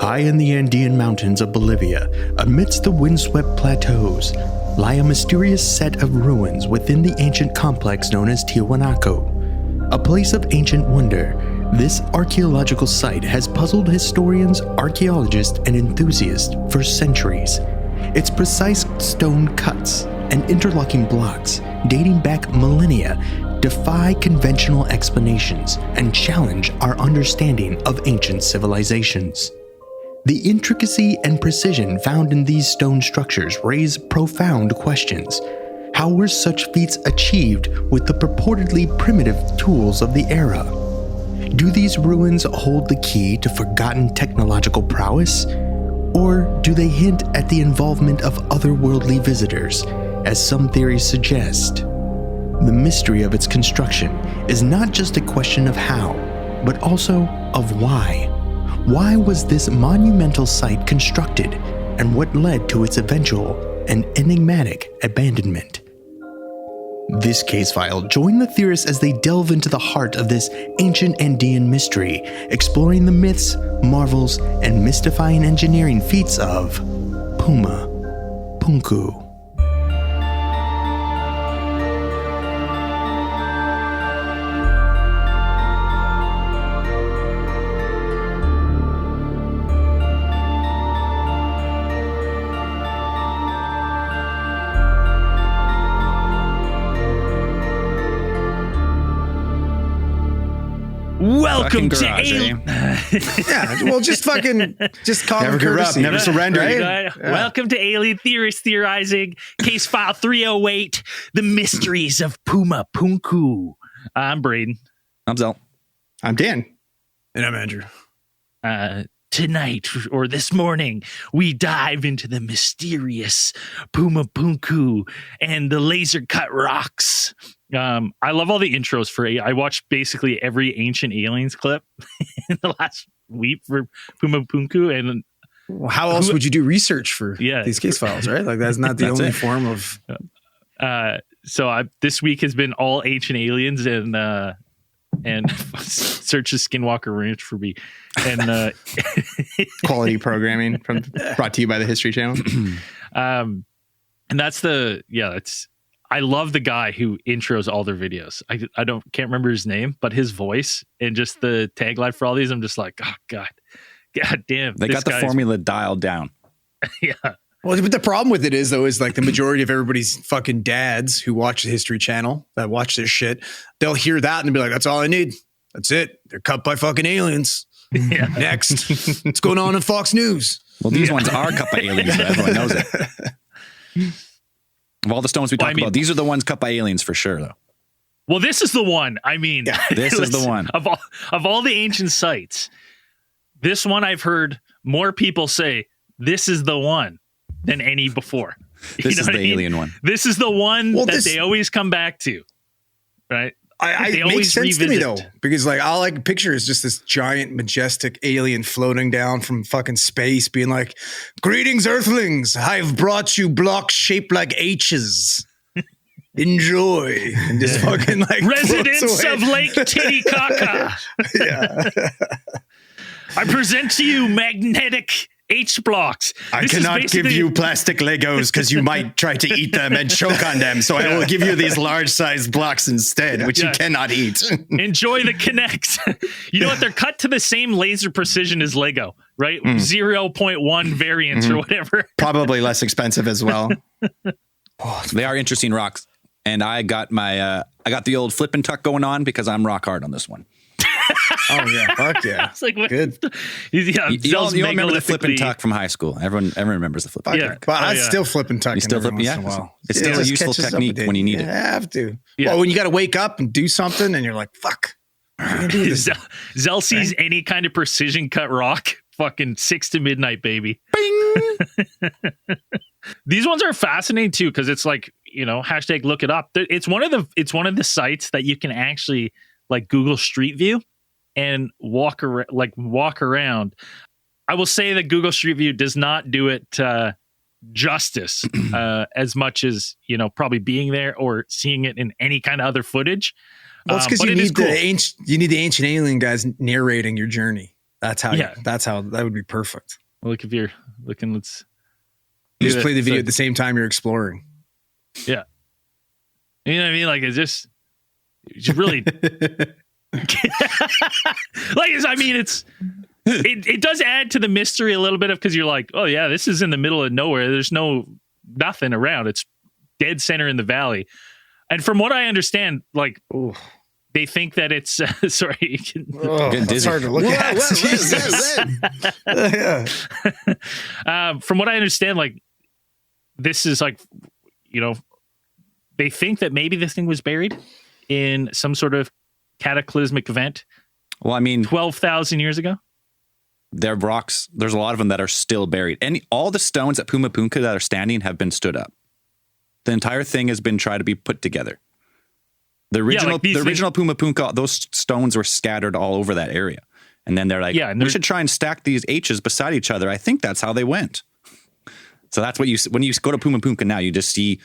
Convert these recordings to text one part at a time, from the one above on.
High in the Andean mountains of Bolivia, amidst the windswept plateaus, lie a mysterious set of ruins within the ancient complex known as Tiahuanacu. A place of ancient wonder, this archaeological site has puzzled historians, archaeologists, and enthusiasts for centuries. Its precise stone cuts and interlocking blocks, dating back millennia, defy conventional explanations and challenge our understanding of ancient civilizations. The intricacy and precision found in these stone structures raise profound questions. How were such feats achieved with the purportedly primitive tools of the era? Do these ruins hold the key to forgotten technological prowess? Or do they hint at the involvement of otherworldly visitors, as some theories suggest? The mystery of its construction is not just a question of how, but also of why. Why was this monumental site constructed, and what led to its eventual and enigmatic abandonment? This case file, join the theorists as they delve into the heart of this ancient Andean mystery, exploring the myths, marvels, and mystifying engineering feats of Puma Punku. Welcome to Yeah, well, just common courtesy. Never surrender. Right? Yeah. Welcome to Alien Theorists Theorizing, case file 308, the mysteries of Puma Punku. I'm Braden. I'm Zell. I'm Dan. And I'm Andrew. Tonight, or this morning, we dive into the mysterious Puma Punku and the laser cut rocks. I love all the intros for I watched basically every Ancient Aliens clip in the last week for Puma Punku, and how else would you do research for these case files, right? Like that's not the only form of. This week has been all Ancient Aliens and search the Skinwalker Ranch for me, and quality programming brought to you by the History Channel. And that's it's. I love the guy who intros all their videos. I can't remember his name, but his voice and just the tagline for all these, I'm just like, oh God damn. They got the formula dialed down. Yeah. Well, but the problem with it is like the majority of everybody's fucking dads who watch the History Channel, that watch this shit, they'll hear that and be like, that's all I need. That's it. They're cut by fucking aliens. Yeah. Next. What's going on in Fox News? Well, these ones are cut by aliens, but everyone knows it. Of all the stones we talked about, these are the ones cut by aliens for sure, though. Well, this is the one. I mean, this is the one. Of all the ancient sites, this one I've heard more people say, this is the one than any before. This is the alien one. This is the one that they always come back to, right? It makes sense to me, though, because like all I can picture is just this giant, majestic alien floating down from fucking space being like, greetings, earthlings. I've brought you blocks shaped like H's. Enjoy. And just fucking like residents of Lake Titicaca. Yeah. I present to you magnetic H blocks. I cannot give you plastic Legos because you might try to eat them and choke on them. So I will give you these large sized blocks instead, which you cannot eat. Enjoy the connects. You know what? They're cut to the same laser precision as Lego, right? 0.1 variance or whatever. Probably less expensive as well. They are interesting rocks. And I got the old flip and tuck going on because I'm rock hard on this one. Oh yeah, fuck yeah! It's like, what? Good. You all remember the flip and tuck from high school? Everyone remembers the flip and tuck. But I still flip and tuck. You still flip, It's still a useful technique when you need it. You have to. Yeah. Well, when you got to wake up and do something, and you're like, "Fuck." Zell sees any kind of precision cut rock. Fucking 6 to midnight, baby. Bing! These ones are fascinating too because it's like hashtag look it up. It's one of the sites that you can actually like Google Street View and walk around. I will say that Google Street View does not do it justice as much as probably being there or seeing it in any kind of other footage. Well, it's because you need the ancient alien guys narrating your journey. That's how that would be perfect. Look, if you're looking, let's you just play the video at the same time you're exploring. Yeah. You know what I mean? Like, it's just really it does add to the mystery a little bit of, because you're like, oh yeah, this is in the middle of nowhere. There's nothing around. It's dead center in the valley. And from what I understand, like, they think that it's sorry. It's hard to look at. From what I understand, like, this is like, you know, they think that maybe this thing was buried in some sort of cataclysmic event. Well, I mean, 12,000 years ago. There are rocks. There's a lot of them that are still buried. All the stones at Puma Punku that are standing have been stood up. The entire thing has been tried to be put together. The original Puma Punku, those stones were scattered all over that area. And then they're like, we should try and stack these H's beside each other. I think that's how they went. So that's what when you go to Puma Punku now, you just see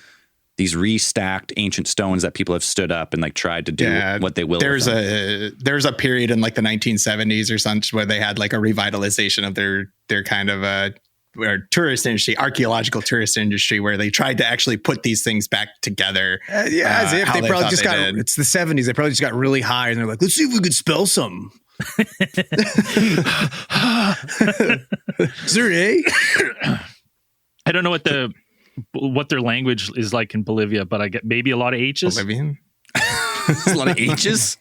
these restacked ancient stones that people have stood up and like tried to do what they will. There's a period in like the 1970s or something where they had like a revitalization of their kind of tourist industry, archaeological tourist industry, where they tried to actually put these things back together. As if they probably just got, it's the 70s. They probably just got really high and they're like, let's see if we could spell some. Is there a? I don't know what their language is like in Bolivia, but I get maybe a lot of H's. Bolivian? A lot of H's?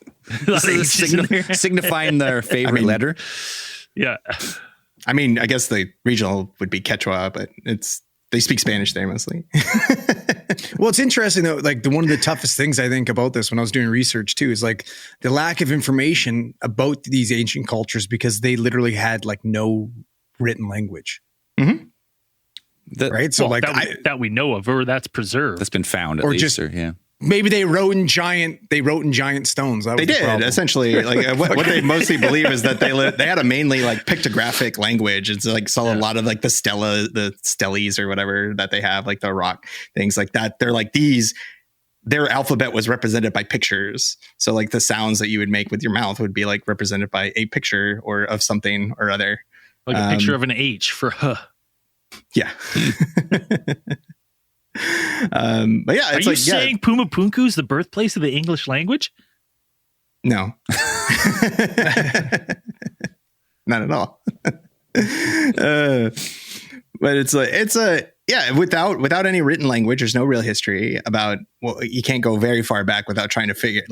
Signifying their favorite letter. Yeah. I mean, I guess the regional would be Quechua, but they speak Spanish there mostly. Well, it's interesting though. Like one of the toughest things I think about this when I was doing research too is like the lack of information about these ancient cultures, because they literally had like no written language. Mm-hmm. Right. So that we know of, or that's preserved. That's been found at least. Maybe they wrote in giant stones. They did essentially. Like what they mostly believe is that they had a mainly like pictographic language. It's like a lot of like the stellies or whatever that they have, like the rock things like that. They're like their alphabet was represented by pictures. So like the sounds that you would make with your mouth would be like represented by a picture or of something or other. Like a picture of an H for huh. Yeah. But yeah, it's Are you saying Puma Punku is the birthplace of the English language? No. Not at all. But without any written language, there's no real history about, well, you can't go very far back without trying to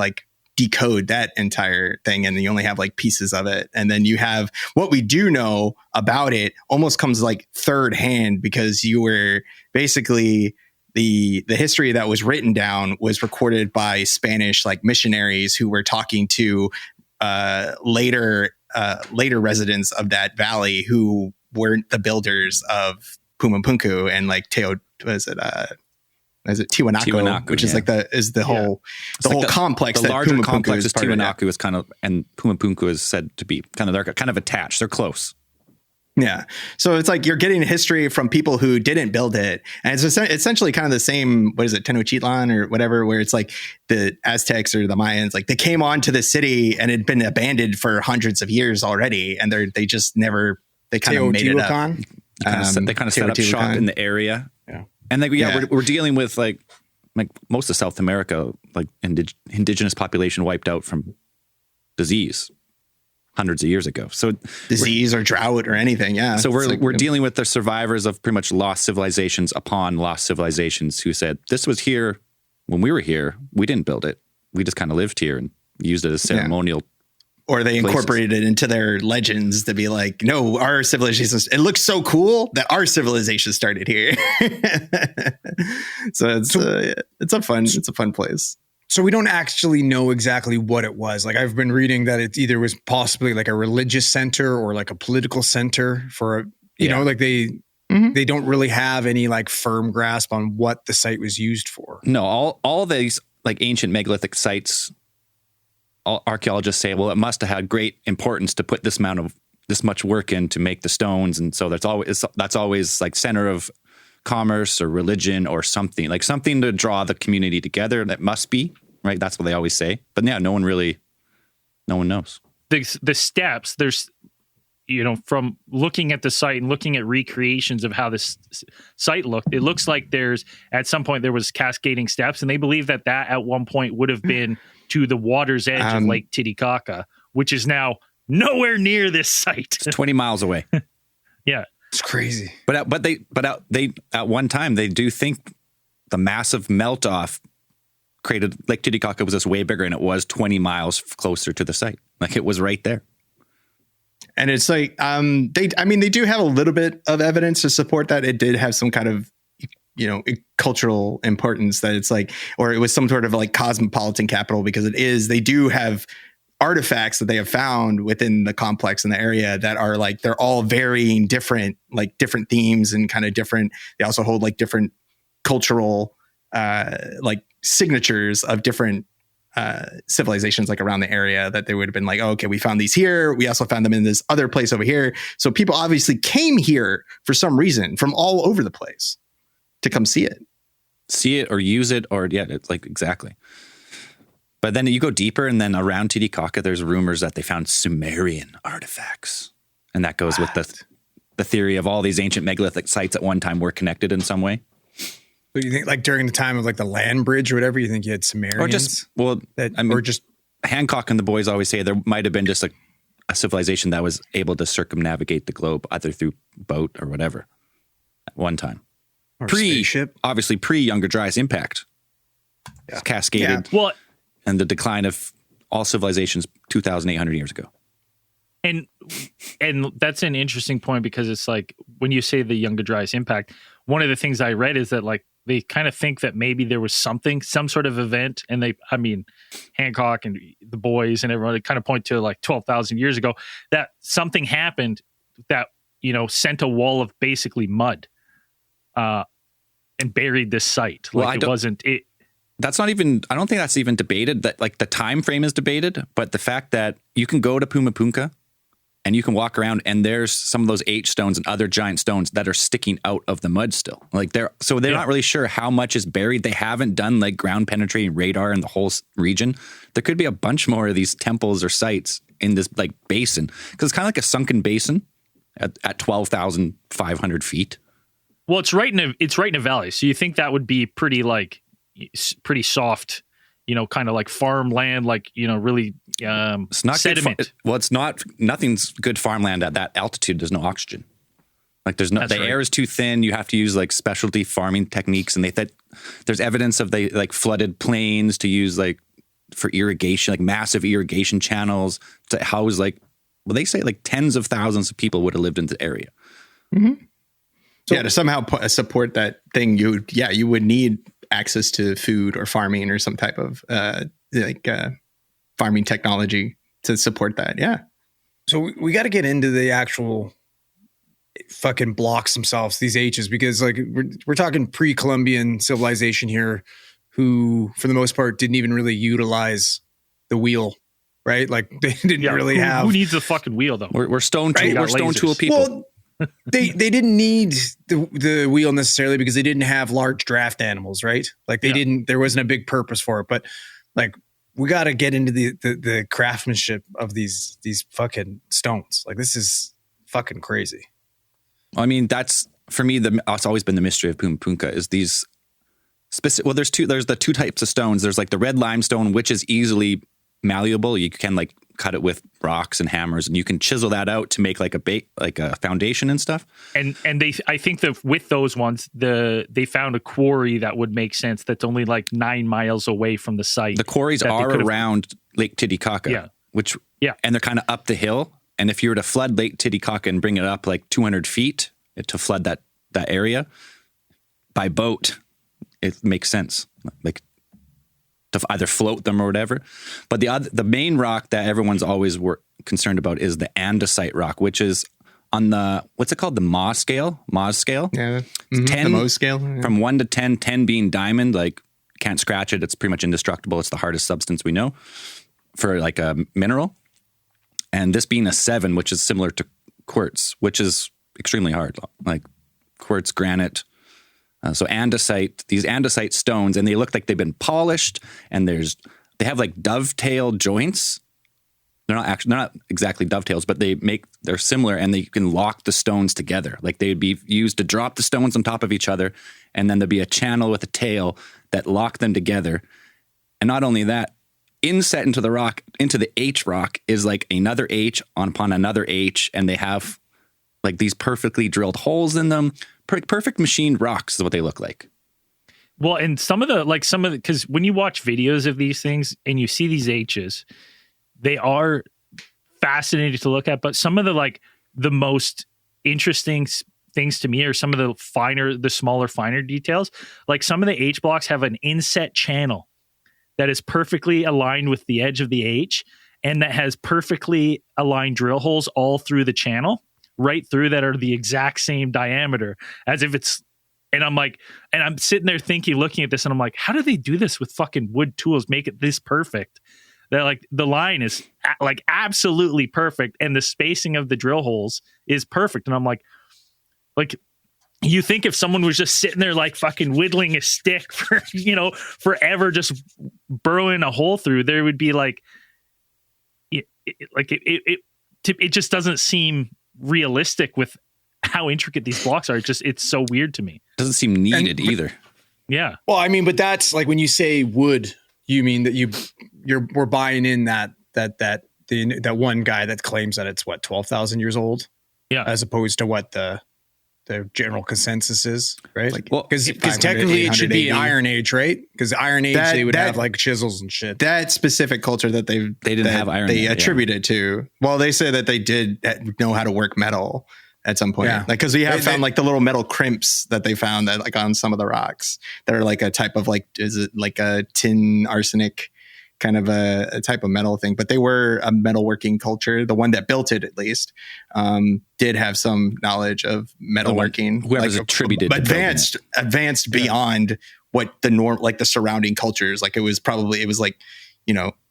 decode that entire thing, and you only have like pieces of it. And then you have what we do know about it almost comes like third hand, because you were basically the history that was written down was recorded by Spanish like missionaries who were talking to later residents of that valley who weren't the builders of Puma Punku and like Tiahuanacu, which is like the whole complex. The larger Puma complex is Tiahuanacu of, is kind of, and Puma Punku is said to be kind of attached. They're close. Yeah. So it's like you're getting history from people who didn't build it. And it's essentially kind of the same, what is it, Tenochtitlan or whatever, where it's like the Aztecs or the Mayans, like they came on to the city and it had been abandoned for hundreds of years already. And they just never, they kind of made it up. They kind of set up shop in the area. Yeah. And we're dealing with like most of South America, like indigenous population wiped out from disease hundreds of years ago. So disease or drought or anything. Yeah. So we're dealing with the survivors of pretty much lost civilizations upon lost civilizations who said, this was here when we were here. We didn't build it. We just kind of lived here and used it as ceremonial. Or they incorporated it into their legends to be like, no, our civilization, it looks so cool that our civilization started here. So it's a fun place. So we don't actually know exactly what it was. Like I've been reading that it either was possibly like a religious center or like a political center for, you know, like they don't really have any like firm grasp on what the site was used for. No, all these like ancient megalithic sites, archaeologists say, well, it must have had great importance to put this much work in to make the stones. And so that's always like center of commerce or religion or something to draw the community together. That must be right. That's what they always say. But yeah, no one knows. The steps, from looking at the site and looking at recreations of how this site looked, it looks like at some point there was cascading steps, and they believe that at one point would have been to the water's edge of Lake Titicaca, which is now nowhere near this site. It's 20 miles away. Yeah. It's crazy. But they at one time they do think the massive melt off created Lake Titicaca was just way bigger, and it was 20 miles closer to the site. Like it was right there. And it's like they do have a little bit of evidence to support that it did have some kind of cultural importance, that it's like, or it was some sort of like cosmopolitan capital, because they do have artifacts that they have found within the complex in the area that are like, they're all varying different themes and kind of different. They also hold like different cultural like signatures of different civilizations like around the area, that they would have been like, oh, okay, we found these here. We also found them in this other place over here. So people obviously came here for some reason from all over the place to come see it or use it, or it's like exactly. But then you go deeper, and then around Titicaca, there's rumors that they found Sumerian artifacts, and that goes with the theory of all these ancient megalithic sites at one time were connected in some way. What do you think, like during the time of like the land bridge or whatever, you think you had Sumerians? Or just Hancock and the boys always say there might have been just a civilization that was able to circumnavigate the globe either through boat or whatever at one time. Or spaceship. Obviously pre-Younger Dryas impact. Yeah. Cascaded. Yeah. Well, and the decline of all civilizations 2,800 years ago. And that's an interesting point, because it's like when you say the Younger Dryas impact, one of the things I read is that like they kind of think that maybe there was some sort of event, and Hancock and the boys and everyone, they kind of point to like 12,000 years ago that something happened that, sent a wall of basically mud and buried this site. Like that's not even, I don't think that's even debated, that like the time frame is debated, but the fact that you can go to Puma Punku and you can walk around and there's some of those H stones and other giant stones that are sticking out of the mud still. Like they're not really sure how much is buried. They haven't done like ground penetrating radar in the whole region. There could be a bunch more of these temples or sites in this like basin, because it's kind of like a sunken basin at 12,500 feet. Well, it's right in a valley. So you think that would be pretty soft, kind of like farmland, like, really it's not sediment. It's not, nothing's good farmland at that altitude. There's no oxygen. Like air is too thin. You have to use like specialty farming techniques. And there's evidence of they like flooded plains to use like for irrigation, like massive irrigation channels to house they say like tens of thousands of people would have lived in the area. Mm-hmm. So, to somehow support that thing, you would need access to food or farming or some type of farming technology to support that. Yeah. So we got to get into the actual fucking blocks themselves, these H's, because like we're talking pre-Columbian civilization here, who for the most part didn't even really utilize the wheel, right? Like they didn't really have. Who needs a fucking wheel though? We're stone tool. We're stone tool people. Well, they didn't need the wheel necessarily because they didn't have large draft animals, right? Like there wasn't a big purpose for it. But like we got to get into the craftsmanship of these fucking stones. Like this is fucking crazy. I mean, that's for me. It's always been the mystery of Puma Punku is these specific. Well, there's the two types of stones. There's like the red limestone, which is easily malleable. You can like cut it with rocks and hammers, and you can chisel that out to make like a foundation and stuff. And I think that with those ones, they found a quarry that would make sense. That's only like 9 miles away from the site. The quarries are around Lake Titicaca, and they're kind of up the hill. And if you were to flood Lake Titicaca and bring it up like 200 feet to flood that area by boat, it makes sense. Like to either float them or whatever. But the main rock that everyone's always concerned about is the andesite rock, which is on the, what's it called? The Mohs scale? Yeah. 10, the Mohs scale. Yeah. From 1 to 10, 10 being diamond, like can't scratch it. It's pretty much indestructible. It's the hardest substance we know for like a mineral. And this being a 7, which is similar to quartz, which is extremely hard, like quartz, granite. So andesite, these andesite stones, and they look like they've been polished, and they have like dovetail joints they're not exactly dovetails, but they're similar, and they can lock the stones together. Like they'd be used to drop the stones on top of each other, and then there'd be a channel with a tail that locked them together. And not only that, inset into the rock, into the H rock, is like another H upon another H, and they have like these perfectly drilled holes in them. Perfect machined rocks is what they look like. Well, and some of the, because when you watch videos of these things and you see these H's, they are fascinating to look at. But some of the most interesting things to me are some of the smaller, finer details. Like some of the H blocks have an inset channel that is perfectly aligned with the edge of the H, and that has perfectly aligned drill holes all through the channel, right through, that are the exact same diameter, as if it's, and I'm like, and I'm sitting there thinking, looking at this, and I'm like, how do they do this with fucking wood tools, make it this perfect? That like the line is like absolutely perfect, and the spacing of the drill holes is perfect. And I'm like, you think if someone was just sitting there like fucking whittling a stick for, forever, just burrowing a hole through, there would be like, it just doesn't seem realistic with how intricate these blocks are. It's so weird to me. Doesn't seem needed either. Yeah. Well, I mean, but that's like when you say wood, you mean that we're buying in that one guy that claims that it's 12,000 years old. Yeah. As opposed to what the general consensus is, right? Because Like, technically it should be Iron Age, right? Because Iron Age they would have like chisels and shit. That specific culture that they didn't have iron. They attributed to. Well, they say that they did know how to work metal at some point. Yeah. Like, because we have found like the little metal crimps that they found that like on some of the rocks that are like a type of like, is it like a tin arsenic kind of a type of metal thing? But they were a metalworking culture. The one that built it, at least, did have some knowledge of metalworking. Whoever's attributed, advanced beyond what the norm, like the surrounding cultures. Like it was like,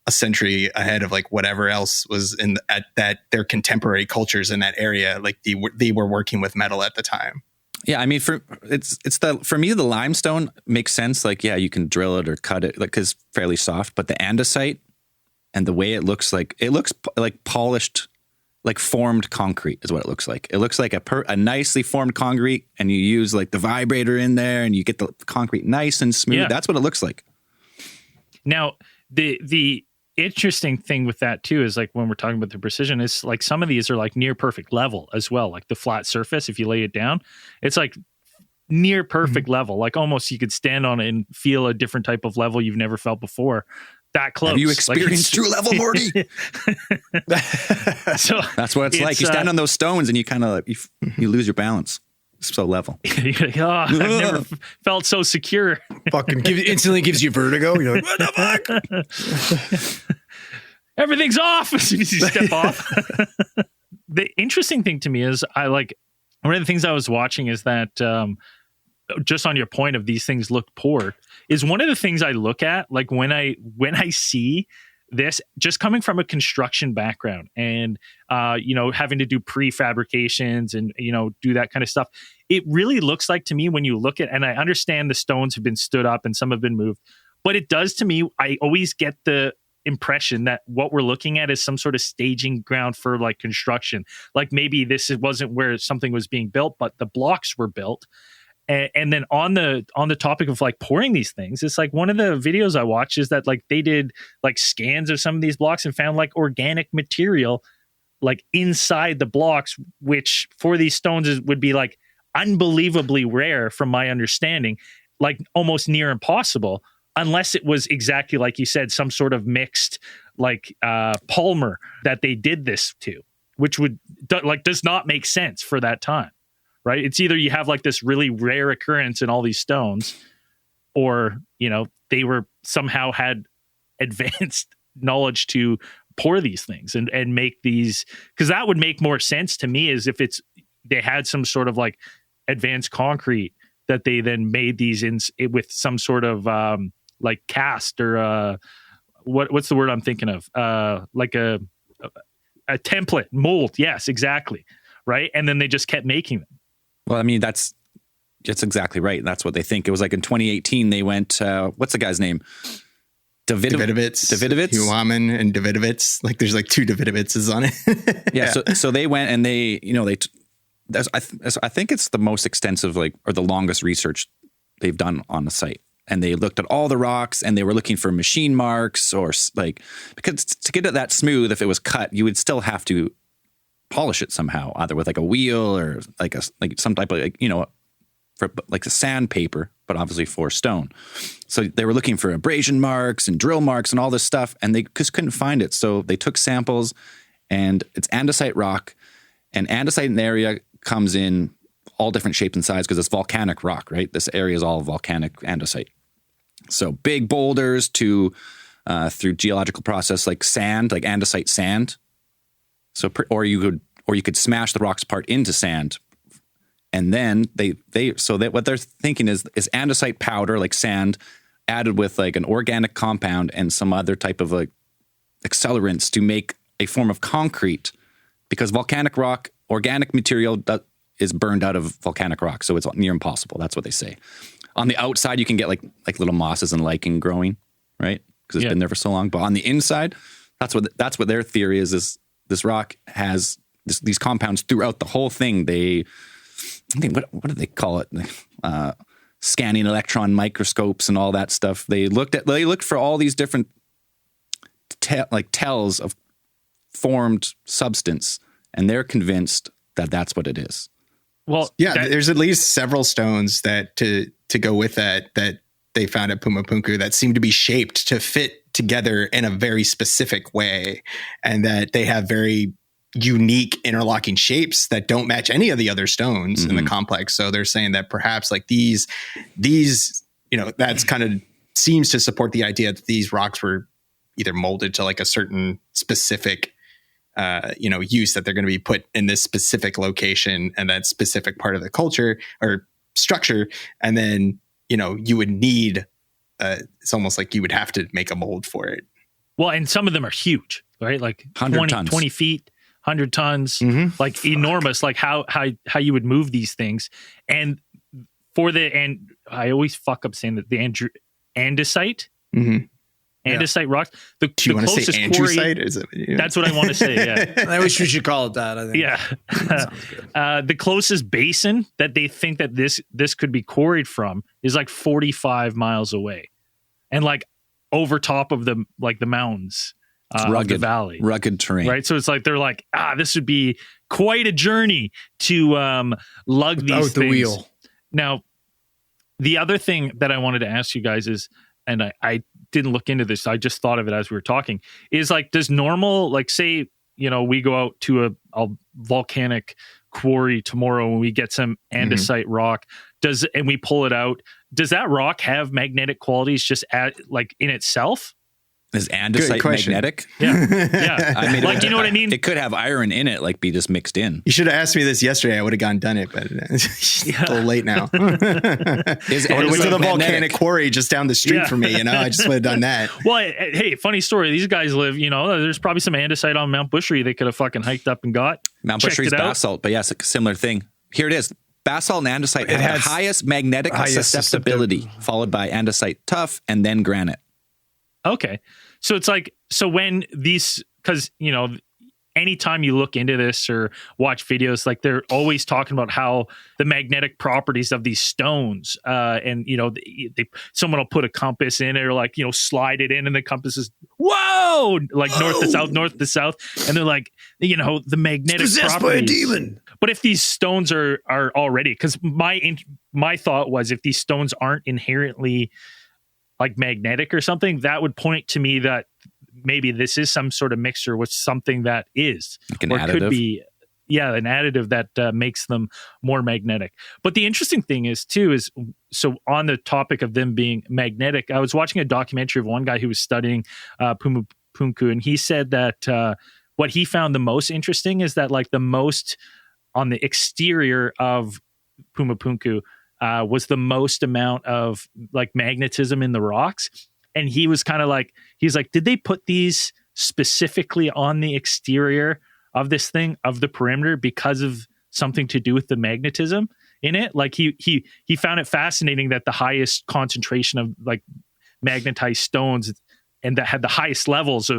a century ahead of like whatever else was at their contemporary cultures in that area. Like they were working with metal at the time. Yeah, I mean, for me, the limestone makes sense. Like, yeah, you can drill it or cut it, like, because fairly soft. But the andesite and the way it looks like polished, like formed concrete is what it looks like. It looks like a nicely formed concrete, and you use like the vibrator in there, and you get the concrete nice and smooth. Yeah. That's what it looks like. Now, the interesting thing with that too is like when we're talking about the precision, is like some of these are like near perfect level as well. Like the flat surface, if you lay it down, it's like near perfect level. Like almost you could stand on it and feel a different type of level you've never felt before. That close. Have you experienced true level, Morty? So that's what it's like. You stand on those stones and you kind of you lose your balance. It's so level. You're like, I've never felt so secure. Fucking instantly gives you vertigo. You're like, what the fuck? Everything's off as soon as you step off. The interesting thing to me is one of the things I was watching is that just on your point of these things look poor, is one of the things I look at, like when I see this, just coming from a construction background and having to do prefabrications and do that kind of stuff, it really looks like to me when you look at, and I understand the stones have been stood up and some have been moved, but it does to me, I always get the impression that what we're looking at is some sort of staging ground for like construction. Like maybe this wasn't where something was being built, but the blocks were built. And then on the topic of like pouring these things, it's like one of the videos I watched is that like they did like scans of some of these blocks and found like organic material like inside the blocks, which for these stones would be like unbelievably rare from my understanding, like almost near impossible, unless it was exactly like you said, some sort of mixed like polymer that they did this to, which does not make sense for that time. Right? It's either you have like this really rare occurrence in all these stones, or, they were somehow had advanced knowledge to pour these things and make these, because that would make more sense to me as if they had some sort of like advanced concrete that they then made these in with some sort of like cast or what's the word I'm thinking of? Like a template mold. Yes, exactly. Right. And then they just kept making them. Well, I mean, that's exactly right. That's what they think. It was like in 2018, they went, what's the guy's name? Davidovits, Huaman and Davidovits. Like there's like 2 Davidovitses on it. Yeah. So they went and they I think it's the most extensive, like, or the longest research they've done on the site. And they looked at all the rocks and they were looking for machine marks or like, because to get it that smooth, if it was cut, you would still have to polish it somehow, either with like a wheel or like some type of, like, you know, for like a sandpaper, but obviously for stone. So they were looking for abrasion marks and drill marks and all this stuff, and they just couldn't find it. So they took samples, and it's andesite rock, and andesite in the area comes in all different shapes and sizes because it's volcanic rock, right? This area is all volcanic andesite. So big boulders to through geological process like sand, like andesite sand. So or you could smash the rocks part into sand. And then what they're thinking is andesite powder, like sand, added with like an organic compound and some other type of like accelerants to make a form of concrete, because volcanic rock, organic material is burned out of volcanic rock, so it's near impossible. That's what they say. On the outside, you can get like little mosses and lichen growing, right? Because it's been there for so long. But on the inside, that's what their theory is this rock has these compounds throughout the whole thing. I think what do they call it? Scanning electron microscopes and all that stuff. They looked for all these different tells of formed substance, and they're convinced that that's what it is. Well, yeah, there's at least several stones that to go with that they found at Puma Punku that seem to be shaped to fit together in a very specific way, and that they have very unique interlocking shapes that don't match any of the other stones in the complex. So they're saying that perhaps like these, you know, that's kind of seems to support the idea that these rocks were either molded to like a certain specific, use, that they're going to be put in this specific location and that specific part of the culture or structure. And then, you know, you would need, it's almost like you would have to make a mold for it. Well, and some of them are huge, right? Like 20 feet. 100 tons, like enormous, like how you would move these things. And I always fuck up saying that the andesite, andesite rocks. Do you want to say andesite? That's what I want to say. Yeah, I wish we should call it that. I think. Yeah, the closest basin that they think that this could be quarried from is like 45 miles away, and like over top of the mountains. Rugged valley, rugged terrain, right? So it's like they're like, this would be quite a journey to lug these things. The wheel. Now, the other thing that I wanted to ask you guys is, and I didn't look into this, I just thought of it as we were talking, is like, does normal, like say, you know, we go out to a volcanic quarry tomorrow and we get some andesite rock, and we pull it out, does that rock have magnetic qualities just like in itself? Is andesite magnetic? Yeah. I mean, like, you know what I mean? It could have iron in it, like be just mixed in. You should have asked me this yesterday. I would have gone done it, but it's a little late now. I would have went to the volcanic quarry just down the street from me. You know, I just would have done that. Well, hey, funny story. These guys live, you know, there's probably some andesite on Mount Bushery they could have fucking hiked up and got. Mount Bushery's basalt, but yes, a similar thing. Here it is. Basalt and andesite have the highest magnetic susceptibility, followed by andesite tuff and then granite. Okay. So it's like, so when these, because, you know, anytime you look into this or watch videos, like they're always talking about how the magnetic properties of these stones, and, you know, someone will put a compass in it or like, you know, slide it in and the compass is, whoa, like north to south. And they're like, you know, the magnetic possessed properties. by a demon. But if these stones are already, because my thought was if these stones aren't inherently like magnetic or something, that would point to me that maybe this is some sort of mixture with something that is, like an or additive. Could be, an additive that makes them more magnetic. But the interesting thing is so on the topic of them being magnetic, I was watching a documentary of one guy who was studying Puma Punku, and he said that what he found the most interesting is that like the most on the exterior of Puma Punku was the most amount of like magnetism in the rocks. And he was kind of like, he's like, did they put these specifically on the exterior of this thing, of the perimeter, because of something to do with the magnetism in it? Like he found it fascinating that the highest concentration of like magnetized stones and that had the highest levels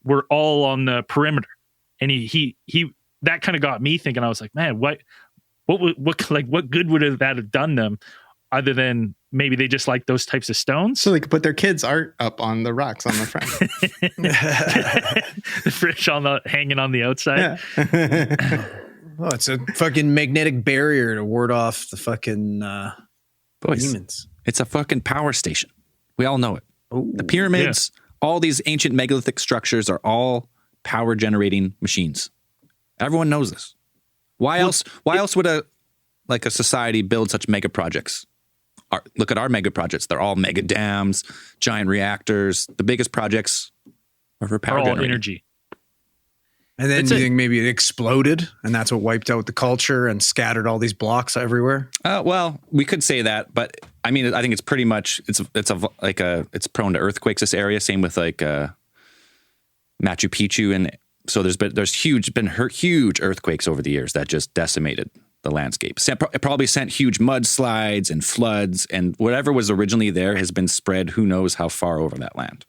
were all on the perimeter. And he that kind of got me thinking. I was like, man, what good would that have done them, other than maybe they just like those types of stones? So they could put their kids' art up on the rocks on the front. The fish hanging on the outside. Yeah. Oh, it's a fucking magnetic barrier to ward off the fucking demons. It's a fucking power station. We all know it. Ooh, the pyramids, all these ancient megalithic structures are all power generating machines. Everyone knows this. Why else would a society build such mega projects? Look at our mega projects. They're all mega dams, giant reactors. The biggest projects are for power generating. Energy. And then do you think maybe it exploded and that's what wiped out the culture and scattered all these blocks everywhere? Well, we could say that, but I mean, I think it's pretty much it's prone to earthquakes. This area, same with like Machu Picchu, and so there's huge earthquakes over the years that just decimated the landscape. It probably sent huge mudslides and floods, and whatever was originally there has been spread who knows how far over that land.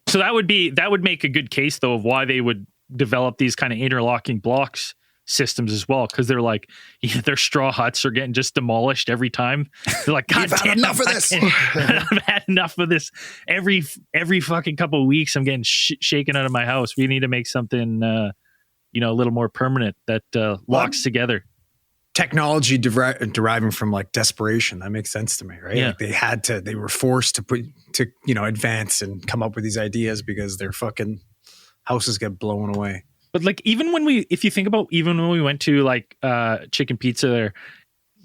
So that would make a good case though of why they would develop these kind of interlocking blocks systems as well, because they're like, their straw huts are getting just demolished every time. They're like, God damn, enough of this. I've had enough of this. Every fucking couple of weeks, I'm getting shaken out of my house. We need to make something, a little more permanent that locks together. Technology deriving from like desperation. That makes sense to me, right? Yeah. Like they were forced to advance and come up with these ideas because their fucking houses get blown away. But like, if you think about when we went to like Chicken Pizza there,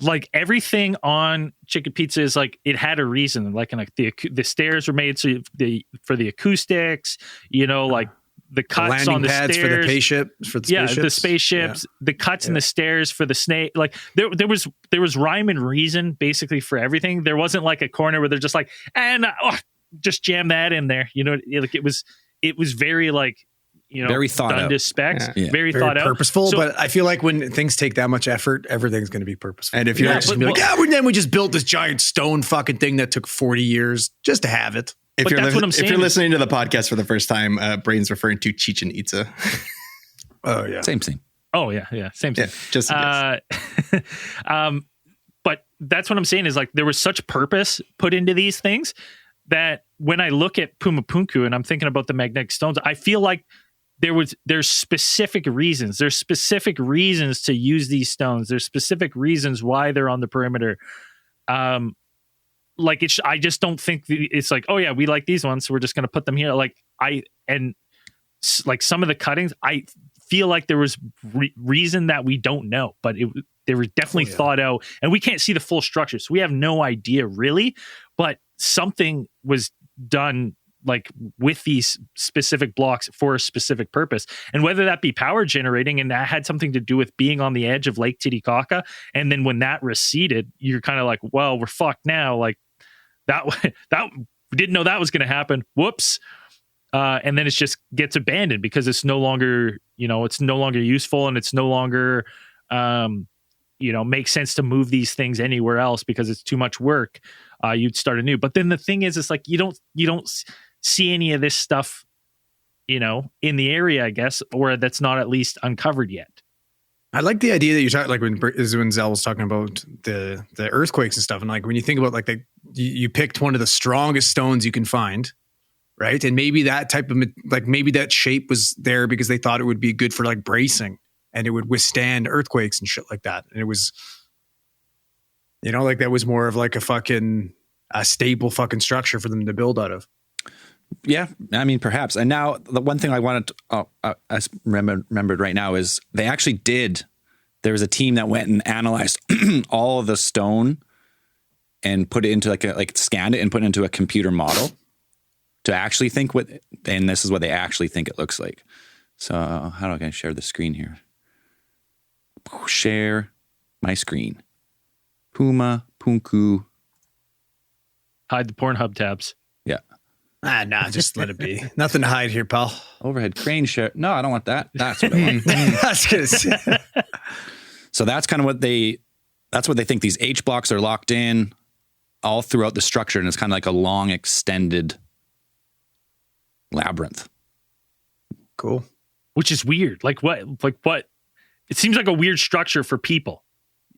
like everything on Chicken Pizza is like, it had a reason. Like, the stairs were made for the acoustics, like the cuts the on the pads stairs for the spaceships. the spaceships, the cuts in the stairs for the snake. Like there was rhyme and reason basically for everything. There wasn't like a corner where they're just like, just jam that in there. Like it was very like, very thought done out. To specs, Yeah. very thought out, purposeful. So, but I feel like when things take that much effort, everything's going to be purposeful. And if you're then we just built this giant stone fucking thing that took 40 years just to have it. If But that's what I'm saying. If you're listening to the podcast for the first time, Brain's referring to Chichen Itza. Oh yeah, Same. Oh yeah, same thing. Yeah, just but that's what I'm saying is like there was such purpose put into these things that when I look at Puma Punku and I'm thinking about the magnetic stones, I feel like there's specific reasons. There's specific reasons to use these stones. There's specific reasons why they're on the perimeter. I just don't think it's like, oh yeah, we like these ones, so we're just going to put them here. Like some of the cuttings, I feel like there was reason that we don't know, but they were definitely thought out, and we can't see the full structure, so we have no idea really. But something was done like with these specific blocks for a specific purpose, and whether that be power generating, and that had something to do with being on the edge of Lake Titicaca, and then when that receded, you're kind of like, well, we're fucked now. Like that we didn't know that was going to happen. Whoops. And then it just gets abandoned because it's no longer, it's no longer useful, and it's no longer, makes sense to move these things anywhere else because it's too much work. You'd start anew. But then the thing is, it's like you don't see any of this stuff, in the area, I guess, or that's not at least uncovered yet. I like the idea that you talked, like when Zell was talking about the earthquakes and stuff, and like when you think about like you picked one of the strongest stones you can find, right? And maybe that type of maybe that shape was there because they thought it would be good for like bracing and it would withstand earthquakes and shit like that. And it was, like that was more of like a stable fucking structure for them to build out of. Yeah, I mean, perhaps. And now the one thing I wanted to remembered right now is they actually did. There was a team that went and analyzed all of the stone and put it into scanned it and put it into a computer model to actually think and this is what they actually think it looks like. So how do I share the screen here? Share my screen. Puma Punku. Hide the Pornhub tabs. Yeah. Nah, just let it be. Nothing to hide here, pal. Overhead crane share. No, I don't want that. That's what I want. That's good. So that's kind of what they think. These H blocks are locked in all throughout the structure, and it's kind of like a long extended labyrinth. Cool. Which is weird. Like what? It seems like a weird structure for people.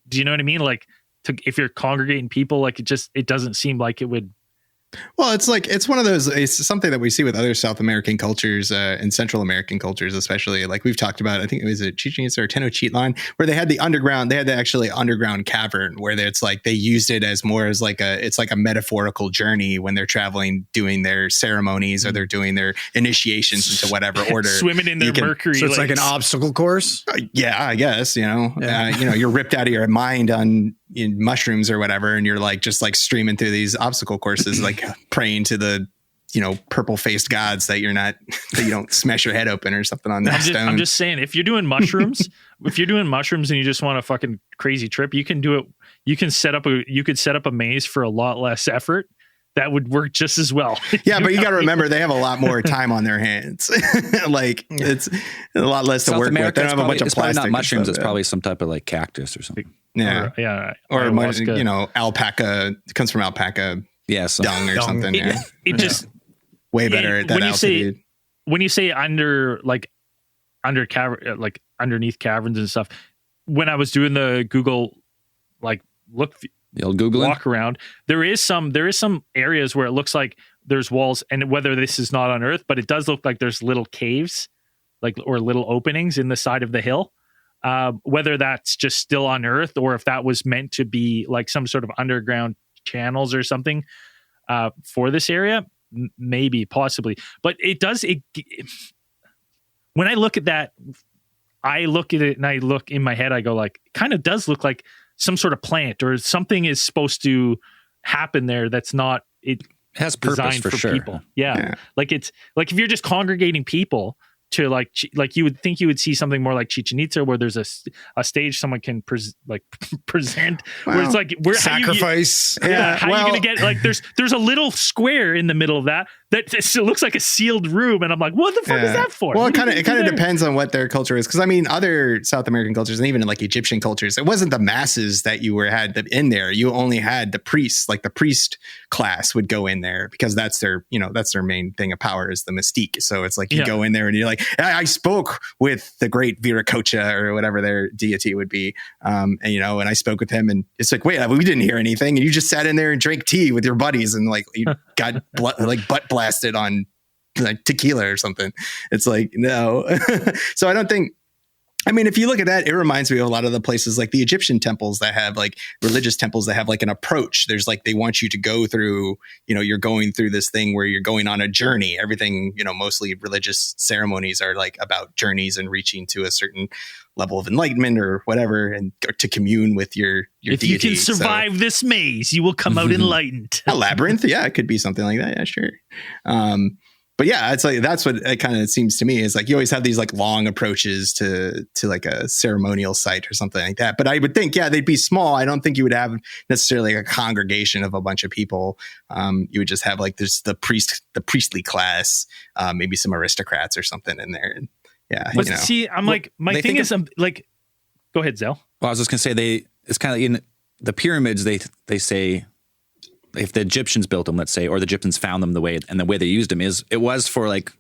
Do you know what I mean? Like if you're congregating people, like it doesn't seem like it would. Well, it's one of those, it's something that we see with other South American cultures and Central American cultures, especially. Like we've talked about, I think it was a Chichen Itza or Tenochtitlan, where they had the actually underground cavern where it's like they used it as more as it's like a metaphorical journey when they're traveling, doing their ceremonies or they're doing their initiations into whatever order. Swimming in their mercury. So it's like an obstacle course? Yeah, I guess, you're ripped out of your mind on mushrooms or whatever, and you're like just like streaming through these obstacle courses, like praying to the purple faced gods that you don't smash your head open or something on that stone. I'm just saying, if you're doing mushrooms, and you just want a fucking crazy trip, you can do it. You could set up a maze for a lot less effort. That would work just as well. Yeah, but you got to remember they have a lot more time on their hands. Like it's a lot less to work with. They don't have a bunch of plastic. Probably not mushrooms. It's probably some type of like cactus or something. Yeah, or alpaca. It comes from alpaca. Yeah, dung or something. It just way better at that altitude. When you say underneath caverns and stuff, when I was doing the Google walk around, there is some areas where it looks like there's walls, and whether this is not on Earth, but it does look like there's little caves, or little openings in the side of the hill. Whether that's just still on Earth or if that was meant to be like some sort of underground channels or something for this area, maybe, possibly. But when I look at that, I look at it and I look in my head, I go like, it kind of does look like some sort of plant or something is supposed to happen there that's not it has purpose for sure. People. Yeah. Like it's like if you're just congregating people to like you would think you would see something more like Chichen Itza where there's a stage someone can present where it's like sacrifice. How are you gonna get like there's a little square in the middle of that it looks like a sealed room, and I'm like, what the fuck is that for? Well, it kind of depends on what their culture is, because I mean other South American cultures and even in like Egyptian cultures, it wasn't the masses that you had in there. You only had the priests, like the priest class would go in there because that's their main thing of power is the mystique. So it's like you go in there and you're like, I spoke with the great Viracocha or whatever their deity would be. And I spoke with him, and it's like, wait, we didn't hear anything. And you just sat in there and drank tea with your buddies and like you got butt blasted on like tequila or something. It's like, no. So I don't think, I mean, if you look at that, it reminds me of a lot of the places like the Egyptian temples that have like religious temples that have like an approach. There's like, they want you to go through, you're going through this thing where you're going on a journey. Everything, mostly religious ceremonies are like about journeys and reaching to a certain level of enlightenment or whatever, and to commune with your if deity. You can survive this maze, you will come out enlightened. A labyrinth. Yeah, it could be something like that. Yeah, sure. But yeah, it's like that's what it kind of seems to me is like you always have these like long approaches to like a ceremonial site or something like that. But I would think, they'd be small. I don't think you would have necessarily a congregation of a bunch of people. You would just have like there's the priestly class, maybe some aristocrats or something in there. And but see, I'm like, my thing is, I'm like, go ahead, Zell. Well, I was just gonna say it's kind of in the pyramids. They say, if the Egyptians built them, let's say, or the Egyptians found them the way they used them it was for like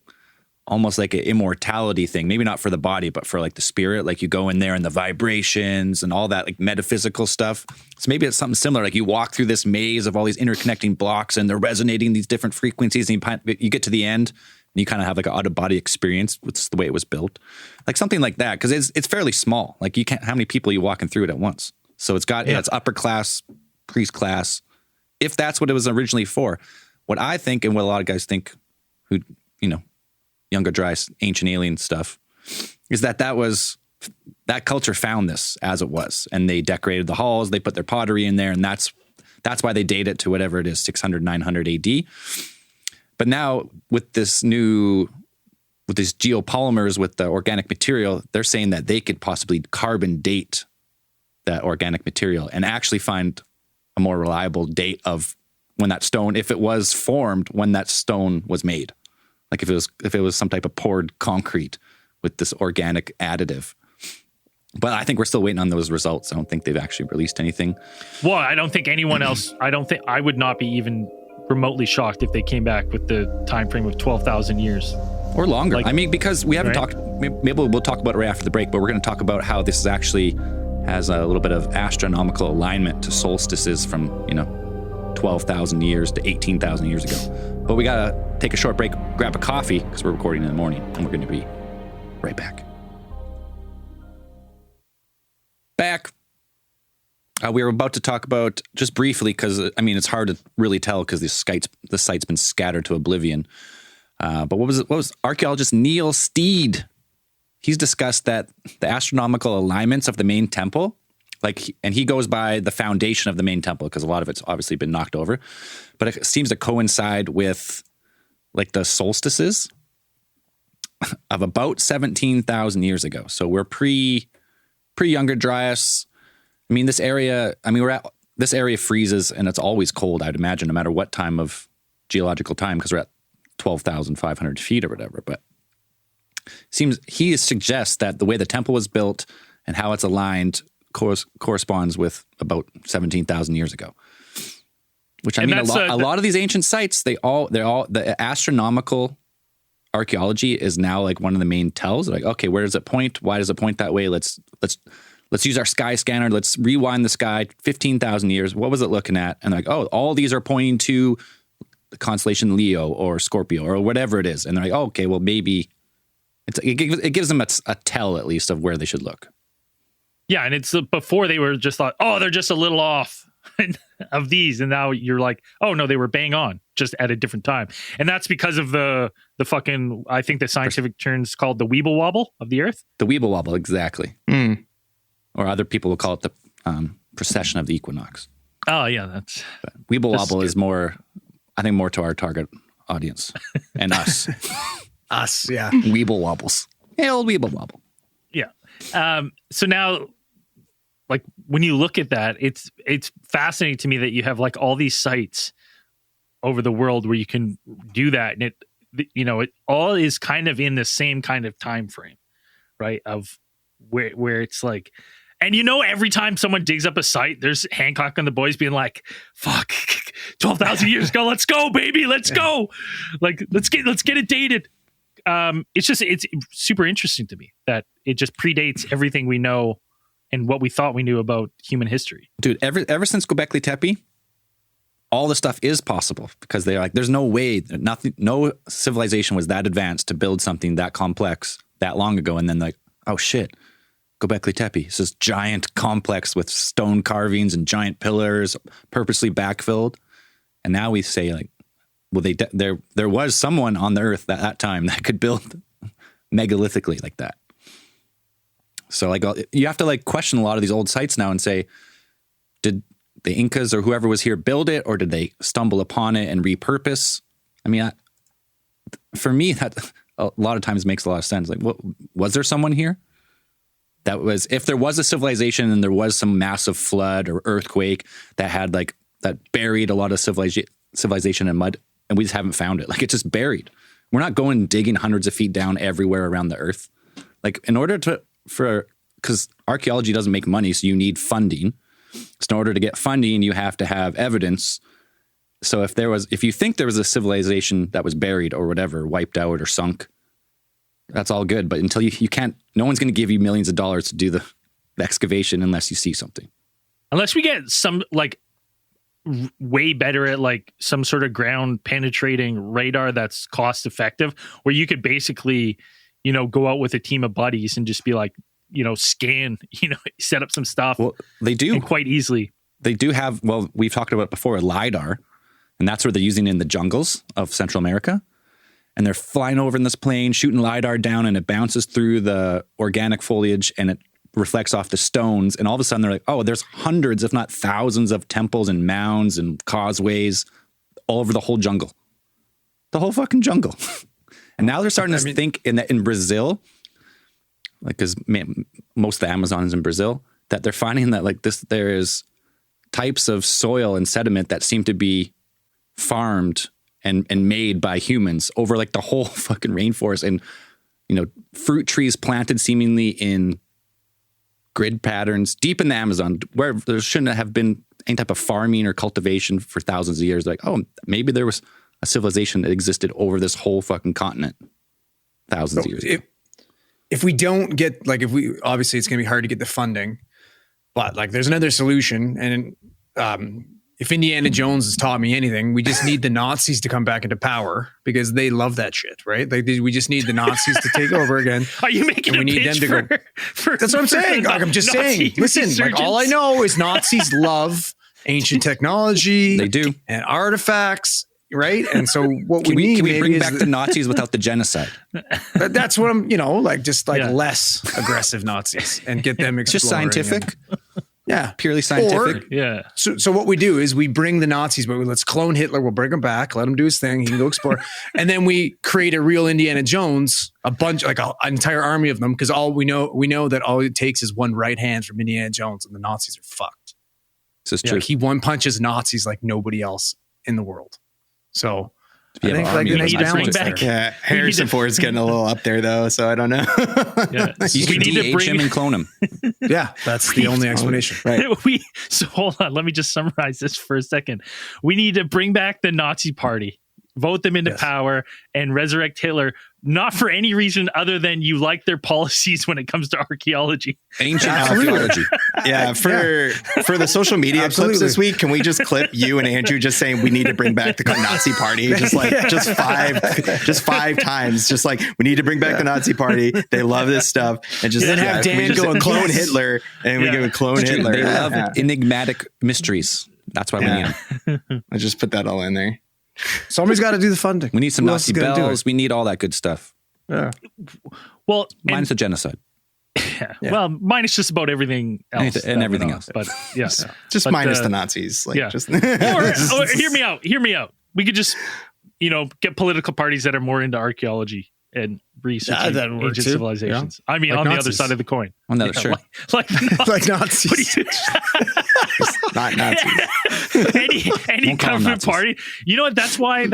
almost like an immortality thing, maybe not for the body, but for like the spirit. Like you go in there and the vibrations and all that like metaphysical stuff. So maybe it's something similar. Like you walk through this maze of all these interconnecting blocks and they're resonating these different frequencies, and you get to the end and you kind of have like an out of body experience with the way it was built, like something like that. Cause it's fairly small. Like you can't, how many people are you walking through it at once? So it's got, it's upper class, priest class, if that's what it was originally for. What I think, and what a lot of guys think who, younger, dry, ancient alien stuff, is that culture found this as it was. And they decorated the halls, they put their pottery in there, and that's why they date it to whatever it is, 600, 900 AD. But now with these geopolymers, with the organic material, they're saying that they could possibly carbon date that organic material and actually find a more reliable date of when that stone, if it was formed when that stone was made. Like if it was some type of poured concrete with this organic additive. But I think we're still waiting on those results. I don't think they've actually released anything. Well, I don't think anyone else, I would not be even remotely shocked if they came back with the time frame of 12,000 years or longer. Like, I mean, because we haven't right? talked. Maybe we'll talk about it right after the break. But we're going to talk about how this is actually has a little bit of astronomical alignment to solstices from 12,000 years to 18,000 years ago. But we got to take a short break, grab a coffee, because we're recording in the morning, and we're going to be right back. We were about to talk about, just briefly, because, it's hard to really tell because the site's been scattered to oblivion. But what was archaeologist Neil Steed? He's discussed that the astronomical alignments of the main temple, and he goes by the foundation of the main temple because a lot of it's obviously been knocked over, but it seems to coincide with the solstices of about 17,000 years ago. So we're pre Younger Dryas. This area freezes and it's always cold, I'd imagine, no matter what time of geological time, because we're at 12,500 feet or whatever. But he suggests that the way the temple was built and how it's aligned corresponds with about 17,000 years ago. Which a lot of these ancient sites, the astronomical archaeology is now one of the main tells. Okay, where does it point? Why does it point that way? Let's use our sky scanner. Let's rewind the sky 15,000 years. What was it looking at? And all these are pointing to the constellation Leo or Scorpio or whatever it is. And they're okay, well, maybe it gives them a tell at least of where they should look. Yeah, and it's before they were just thought, they're just a little off of these, and now you're oh no, they were bang on, just at a different time, and that's because of the fucking, I think the scientific term's called the Weeble Wobble of the Earth. The Weeble Wobble, exactly. Or other people will call it the precession of the equinox. Oh yeah, that's Weeble Wobble is more, I think, more to our target audience and us. Us, yeah. Weeble Wobbles. Hey, old Weeble Wobble. Yeah. So now, when you look at that, it's fascinating to me that you have all these sites over the world where you can do that, and it all is kind of in the same kind of time frame, right? Of where it's and every time someone digs up a site, there's Hancock and the boys being fuck, 12,000 years ago, let's go, baby, let's go, let's get it dated. It's super interesting to me that it just predates everything we know and what we thought we knew about human history. Dude, ever since Göbekli Tepe, all the stuff is possible because they're there's no way, no civilization was that advanced to build something that complex that long ago. And then oh shit, Göbekli Tepe, it's this giant complex with stone carvings and giant pillars purposely backfilled. And now we say well, there was someone on the earth at that time that could build megalithically like that. So you have to question a lot of these old sites now and say, did the Incas or whoever was here build it, or did they stumble upon it and repurpose? For me, that a lot of times makes a lot of sense. Was there someone here? That was, if there was a civilization and there was some massive flood or earthquake that had that buried a lot of civilization in mud, and we just haven't found it. It's just buried. We're not going digging hundreds of feet down everywhere around the earth. In order because archaeology doesn't make money, so you need funding. So in order to get funding, you have to have evidence. So if you think there was a civilization that was buried or whatever, wiped out or sunk, that's all good. But until you can't, no one's going to give you millions of dollars to do the excavation unless you see something. Unless we get some way better at some sort of ground penetrating radar that's cost effective, where you could basically, go out with a team of buddies and just be scan, set up some stuff. Well, they do quite easily. They do have, well, we've talked about it before, LiDAR, and that's what they're using in the jungles of Central America. And they're flying over in this plane, shooting LiDAR down, and it bounces through the organic foliage and it reflects off the stones. And all of a sudden they're oh, there's hundreds, if not thousands of temples and mounds and causeways all over the whole jungle. The whole fucking jungle. And now they're starting to think in Brazil, because most of the Amazon is in Brazil, that they're finding that there is types of soil and sediment that seem to be farmed and made by humans over the whole fucking rainforest, and fruit trees planted seemingly in grid patterns deep in the Amazon where there shouldn't have been any type of farming or cultivation for thousands of years. Like, oh, maybe there was a civilization that existed over this whole fucking continent thousands of years ago. If we don't get, like, obviously it's going to be hard to get the funding, but like there's another solution. And if Indiana Jones has taught me anything, we just need the Nazis to come back into power because they love that shit, right? Like we just need the Nazis to take over again. Are you making a pitch for That's what I'm saying. Like, I'm just saying. Listen, like all I know is Nazis love ancient technology. They do. And artifacts, right? And so what we need, can we bring back the Nazis without the genocide? That's what I'm, less aggressive Nazis and get them exploring. Just scientific. Yeah. Purely scientific. So what we do is we bring the Nazis, but let's clone Hitler. We'll bring him back, let him do his thing. He can go explore. And then we create a real Indiana Jones, a bunch, like an entire army of them. Because we know that all it takes is one right hand from Indiana Jones and the Nazis are fucked. This is true. He one punches Nazis like nobody else in the world. So I think like the next balance there. Yeah, Harrison Ford's getting a little up there though, so I don't know. You can de-age him and clone him. Yeah, that's the only explanation. Right. So hold on, let me just summarize this for a second. We need to bring back the Nazi Party, vote them into power, and resurrect Hitler, not for any reason other than you like their policies when it comes to archaeology. Ancient archaeology. Yeah, for the social media clips this week, can we just clip you and Andrew just saying we need to bring back the Nazi Party? Just five times. Just like, we need to bring back the Nazi Party. They love this stuff. And just then have Dan go and clone Hitler, and we go clone Hitler. They love enigmatic mysteries. That's why we need them. I just put that all in there. Somebody's got to do the funding. We need some Nazi bells. We need all that good stuff. Yeah. Well, minus the genocide. Yeah. Well, minus just about everything else. And everything else. But yes. Just minus the Nazis. Like, just or hear me out. We could just, get political parties that are more into archaeology and researching ancient civilizations. Yeah. I mean, like on Nazis. The other side of the coin. On the other, sure. Like Nazis. Not Nazis. any government party. You know what? That's why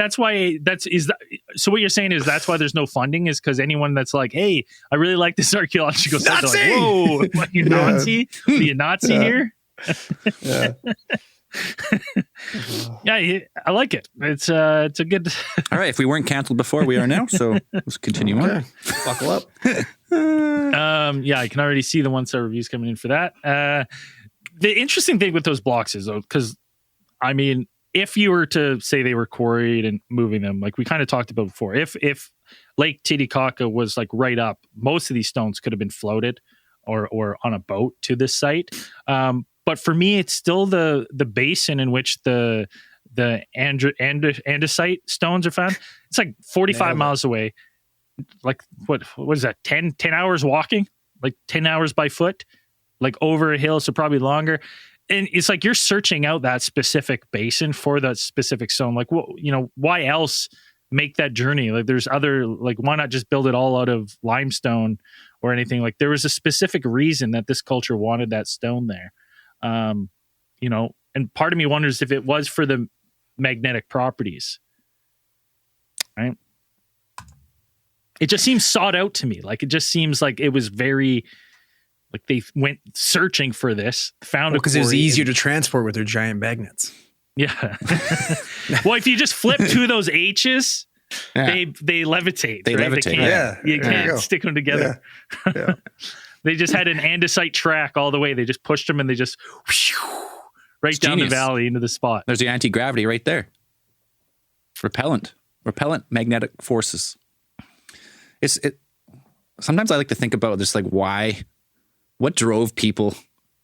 so what you're saying is that's why there's no funding, is because anyone that's like, hey, I really like this archaeological stuff. They're like, whoa, what, you Nazi? Are you Nazi here? Yeah. Yeah, I like it. It's a good. All right, if we weren't canceled before, we are now. So let's continue on. Buckle up. Yeah, I can already see the 1-star reviews coming in for that. The interesting thing with those blocks is, though, because I mean, if you were to say they were quarried and moving them, like we kind of talked about before, if Lake Titicaca was like right up, most of these stones could have been floated or on a boat to this site. But for me, it's still the basin in which the andesite stones are found. It's like 45 miles away. Like what is that? 10 hours walking? Like 10 hours by foot? Like over a hill, so probably longer. And it's like you're searching out that specific basin for that specific stone. Like, why else make that journey? Like, there's other, like, why not just build it all out of limestone or anything? Like, there was a specific reason that this culture wanted that stone there. And part of me wonders if it was for the magnetic properties, right? It just seems sought out to me. Like, it just seems like it was very, like they went searching for this, found it because it was easier to transport with their giant magnets. Yeah. Well, if you just flip two of those H's, they levitate. They right? levitate. You can't stick them together. Yeah. They just had an andesite track all the way. They just pushed them and they just right down the valley into the spot. There's the anti-gravity right there. Repellent magnetic forces. Sometimes I like to think about just like what drove people,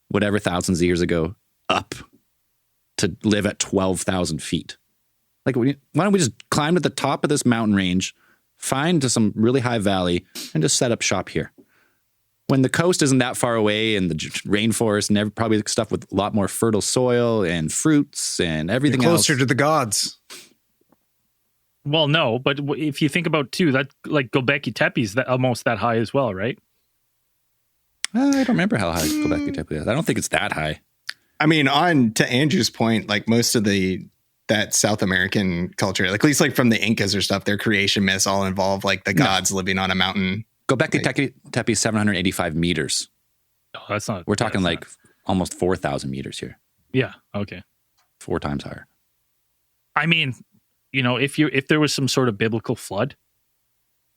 whatever thousands of years ago, up to live at 12,000 feet. Like, why don't we just climb to the top of this mountain range, find to some really high valley, and just set up shop here? When the coast isn't that far away, and the rainforest and probably stuff with a lot more fertile soil and fruits and everything else. Closer to the gods. Well, no, but if you think about too, that like Göbekli Tepe is almost that high as well, right? I don't remember how high Göbekli Tepe is. I don't think it's that high. I mean, on to Andrew's point, like most of that South American culture, like at least like from the Incas or stuff, their creation myths all involve like the gods living on a mountain. Göbekli Tepe is 785 meters. Oh, that's not. We're talking like almost 4,000 meters here. Yeah. Okay. 4 times higher. I mean, if there was some sort of biblical flood,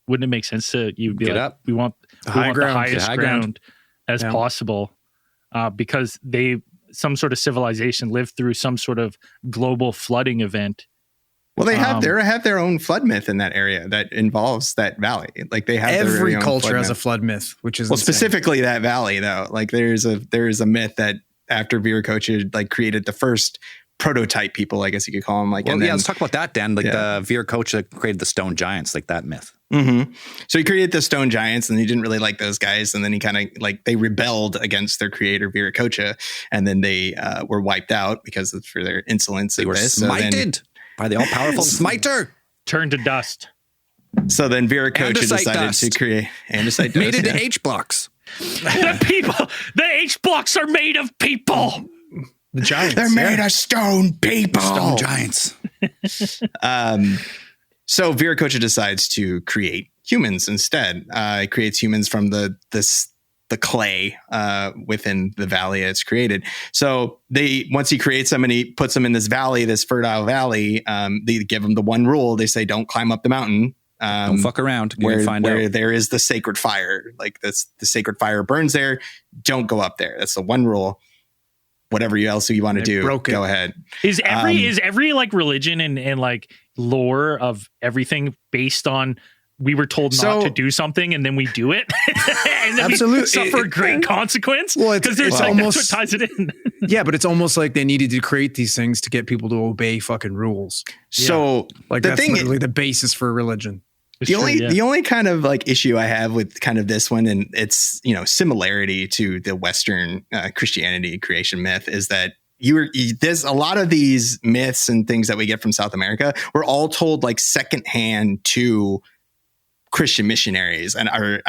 wouldn't it make sense to you'd be Get like, up. we want the highest high ground as possible, because some sort of civilization lived through some sort of global flooding event. Well, they have their own flood myth in that area that involves that valley. Like they have every their own culture has myth. a flood myth, which is well, insane. specifically that valley though. Like there is a myth that after Viracocha like created the first prototype people, I guess you could call them. Like, well, and then, let's talk about that, Dan. Like the Viracocha created the stone giants, like that myth. Mm-hmm. So he created the stone giants, and he didn't really like those guys. And then he kind of like they rebelled against their creator Viracocha, and then they were wiped out because for their insolence. They were smited by the all-powerful smiter. Turned to dust. So then Viracocha decided to create andesite dust. Made into H blocks. The H blocks are made of people. The giants. They're made of stone people. Stone giants. So Viracocha decides to create humans instead. It creates humans from the clay within the valley it's created. So once he creates them and he puts them in this valley, this fertile valley, they give them the one rule. They say, don't climb up the mountain. Don't fuck around. Where out. there is the sacred fire. Like the sacred fire burns there. Don't go up there. That's the one rule. Whatever else you want to do, go ahead. Is every like religion and like lore of everything based on we were told not to do something and then we do it and then we suffer great consequence? Well, because there's almost that's what ties it in. Yeah, but it's almost like they needed to create these things to get people to obey fucking rules. So like that's literally the basis for religion. The only kind of like issue I have with kind of this one, and it's similarity to the Western Christianity creation myth, is that there's a lot of these myths and things that we get from South America. We're all told like secondhand to Christian missionaries and our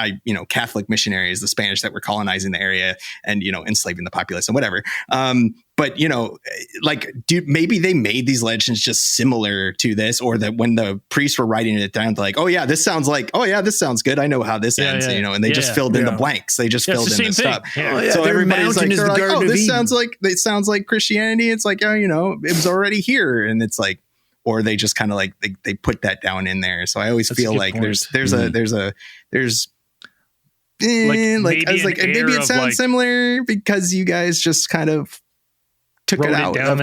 Catholic missionaries, the Spanish that were colonizing the area and enslaving the populace and whatever. But maybe they made these legends just similar to this, or that when the priests were writing it down, they're like, this sounds good. I know how this ends, and they just filled in the blanks. They just filled in the stuff. Yeah. So everybody's like, this Eden. sounds like Christianity. It's like, it was already here. And it's like, or they just kind of like they put that down in there. So I always feel like maybe it sounds similar because you guys just kind of took it out of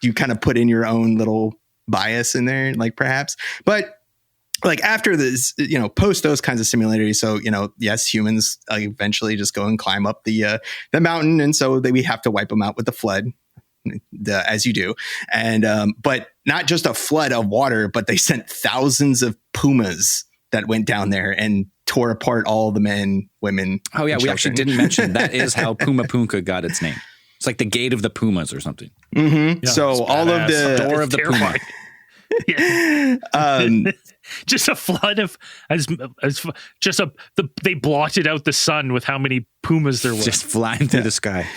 you kind of put in your own little bias in there, like perhaps. But like after this, post those kinds of similarities. So yes, humans eventually just go and climb up the mountain, and so we have to wipe them out with the flood. As you do. And but not just a flood of water, but they sent thousands of pumas that went down there and tore apart all the men, women. Oh yeah, we actually didn't mention that is how Puma Punku got its name. It's like the gate of the pumas or something. Mm-hmm. Yeah, so all of the door of the puma. Just a flood of they blotted out the sun with how many pumas there were just flying through the sky.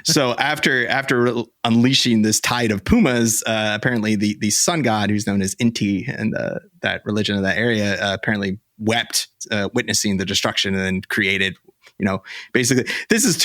So after unleashing this tide of pumas, apparently the sun god, who's known as Inti and that religion of that area, apparently wept witnessing the destruction, and then created. Basically, this is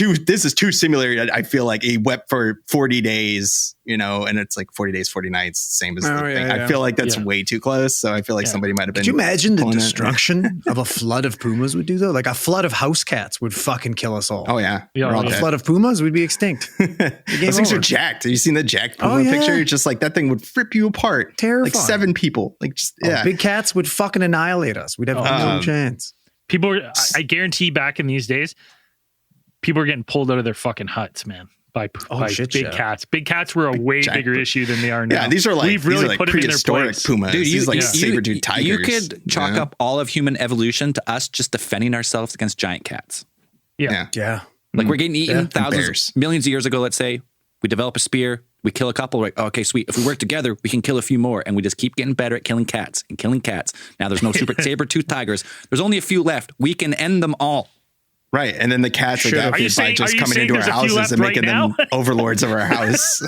too similar. I feel like he wept for 40 days, and it's like 40 days, 40 nights, same as the thing. I feel like that's way too close. So I feel like somebody might have been. Could you imagine the destruction of a flood of pumas would do though? Like a flood of house cats would fucking kill us all. Oh yeah. A flood of pumas would be extinct. Those things are jacked. Have you seen the jacked puma picture? It's just like that thing would rip you apart. Terrifying. Like 7 people. Like just big cats would fucking annihilate us. We'd have no chance. I guarantee back in these days, people are getting pulled out of their fucking huts, man, by big cats. Big cats were a way bigger issue than they are now. Yeah, these are like we've really put them in their place. Pumas. Dude, these like saber-tooth tigers. You could chalk up all of human evolution to us just defending ourselves against giant cats. Yeah. Like we're getting eaten millions of years ago. Let's say we develop a spear. We kill a couple, right? Okay, sweet. If we work together, we can kill a few more, and we just keep getting better at killing cats and killing cats. Now there's no super saber-toothed tigers. There's only a few left. We can end them all. Right, and then the cats adapted by just coming into our houses and making them overlords of our house.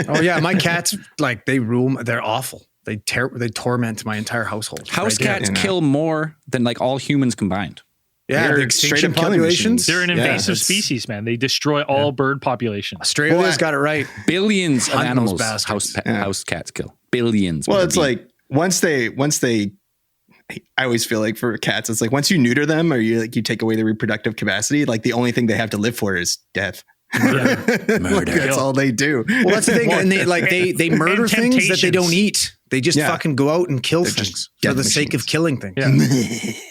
Oh yeah, my cats they rule. They're awful. They torment my entire household. House cats kill more than like all humans combined. Yeah, the extinction populations. They're an invasive species, man. They destroy all bird populations. Australia's got it right. Billions of animals house cats kill. Billions. Well, it's like once they I always feel like for cats, it's like once you neuter them or you take away their reproductive capacity, like the only thing they have to live for is death. Murder. That's all they do. Well, that's the thing. And they murder things that they don't eat. They just fucking go out and kill things for the sake of killing things. Yeah.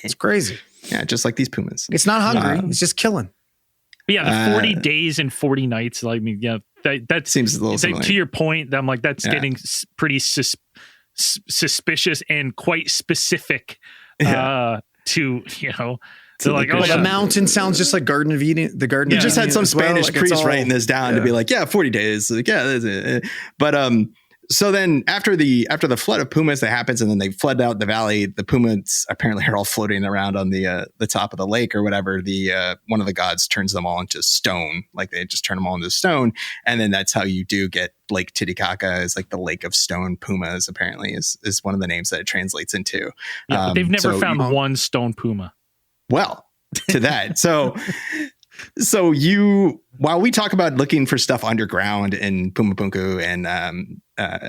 It's crazy. Yeah, just like these pumas. It's not hungry. It's just killing. But yeah, the 40 days and 40 nights. Like, I mean, yeah, that seems a little similar. To your point, I'm like, that's getting pretty suspicious and quite specific to, so like, the mountain sounds just like Garden of Eden. The Garden. You just had some Spanish priest writing this down to be like, 40 days. Like, that's it. But so then after the flood of pumas that happens, and then they flood out the valley, the pumas apparently are all floating around on the top of the lake or whatever. The one of the gods turns them all into stone, like they just turn them all into stone, and then that's how you do get Lake Titicaca is like the lake of stone pumas. Apparently, is one of the names that it translates into. Yeah, but they've never found one stone puma. Well, to that, so while we talk about looking for stuff underground in Puma Punku and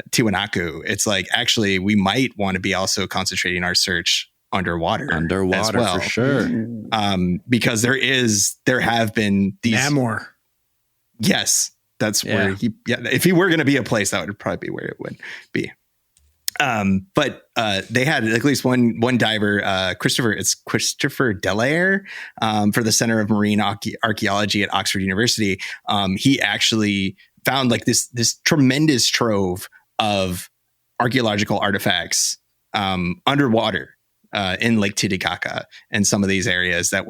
Tiahuanacu, it's like actually we might want to be also concentrating our search underwater as well. For sure. Because there have been these Namor. Yes, that's where if he were going to be a place, that would probably be where it would be. But they had at least one diver, Christopher Delaire, for the Center of Marine Archaeology at Oxford University. He actually found like this tremendous trove of archaeological artifacts underwater in Lake Titicaca and some of these areas that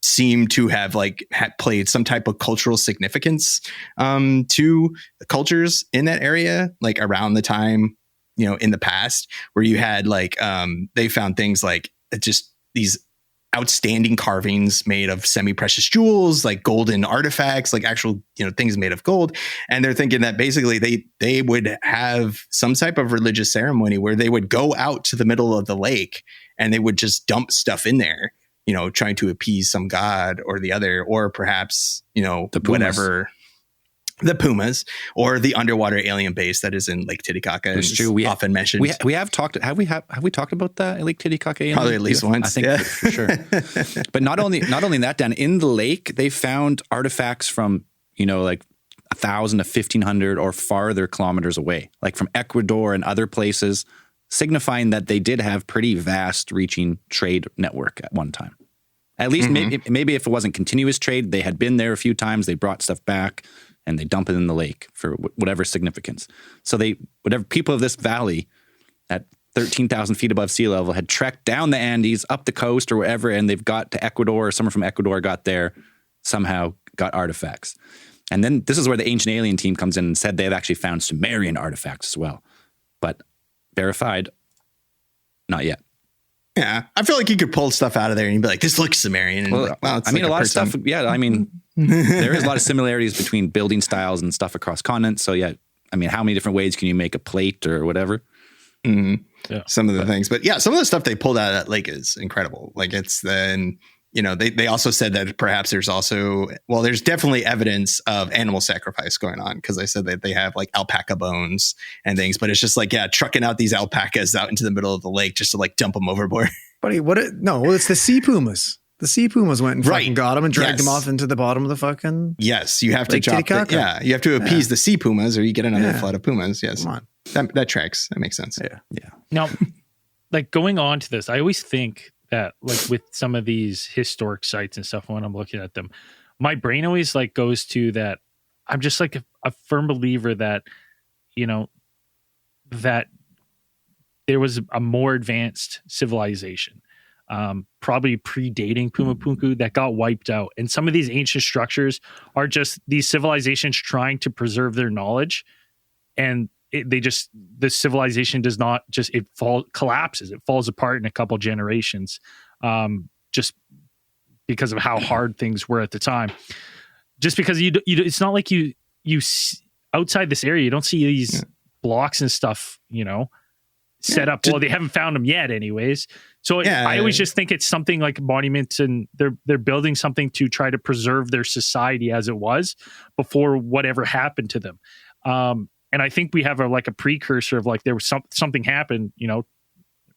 seem to have played some type of cultural significance to cultures in that area, like around the time, in the past, where you had they found things like just these outstanding carvings made of semi-precious jewels, like golden artifacts, like actual, things made of gold. And they're thinking that basically they would have some type of religious ceremony where they would go out to the middle of the lake and they would just dump stuff in there, trying to appease some god or the other, or perhaps, whatever. The pumas or the underwater alien base that is in Lake Titicaca. It's true. We often mentioned. We have talked. Have we talked about that Lake Titicaca? Alien? Probably at least once. I think for sure. But not only that, Dan, in the lake they found artifacts from 1,000 to 1,500 or farther kilometers away, like from Ecuador and other places, signifying that they did have pretty vast reaching trade network at one time. At least maybe if it wasn't continuous trade, they had been there a few times. They brought stuff back and they dump it in the lake for whatever significance. So whatever people of this valley at 13,000 feet above sea level had trekked down the Andes, up the coast or wherever, and they've got to Ecuador, or someone from Ecuador got there, somehow got artifacts. And then this is where the Ancient Alien team comes in and said they've actually found Sumerian artifacts as well. But verified, not yet. Yeah, I feel like you could pull stuff out of there and you'd be like, this looks Sumerian. And well, it's a lot of stuff. Yeah, I mean, there is a lot of similarities between building styles and stuff across continents. So yeah, I mean, how many different ways can you make a plate or whatever? Mm-hmm. Yeah, some of the things. But yeah, some of the stuff they pulled out of that lake is incredible. Like it's then, they also said that perhaps there's definitely evidence of animal sacrifice going on, because they said that they have like alpaca bones and things, but it's just like, trucking out these alpacas out into the middle of the lake just to dump them overboard. Buddy, it's the sea pumas. The sea pumas went and fucking got them and dragged them off into the bottom of the fucking. Yes, you have to drop you have to appease the sea pumas or you get another flood of pumas. Yes. Come on. That tracks. That makes sense. Yeah. Now, going on to this, I always think that with some of these historic sites and stuff, when I'm looking at them, my brain always goes to that. I'm just a firm believer that, that there was a more advanced civilization, probably predating Puma Punku, that got wiped out. And some of these ancient structures are just these civilizations trying to preserve their knowledge. And the civilization does not just, collapses. It falls apart in a couple generations, just because of how hard things were at the time. Just because it's not like you outside this area, you don't see these blocks and stuff, set up. Well, they haven't found them yet anyways. So I always just think it's something like monuments, and they're building something to try to preserve their society as it was before whatever happened to them. And I think we have a precursor of like there was something happened,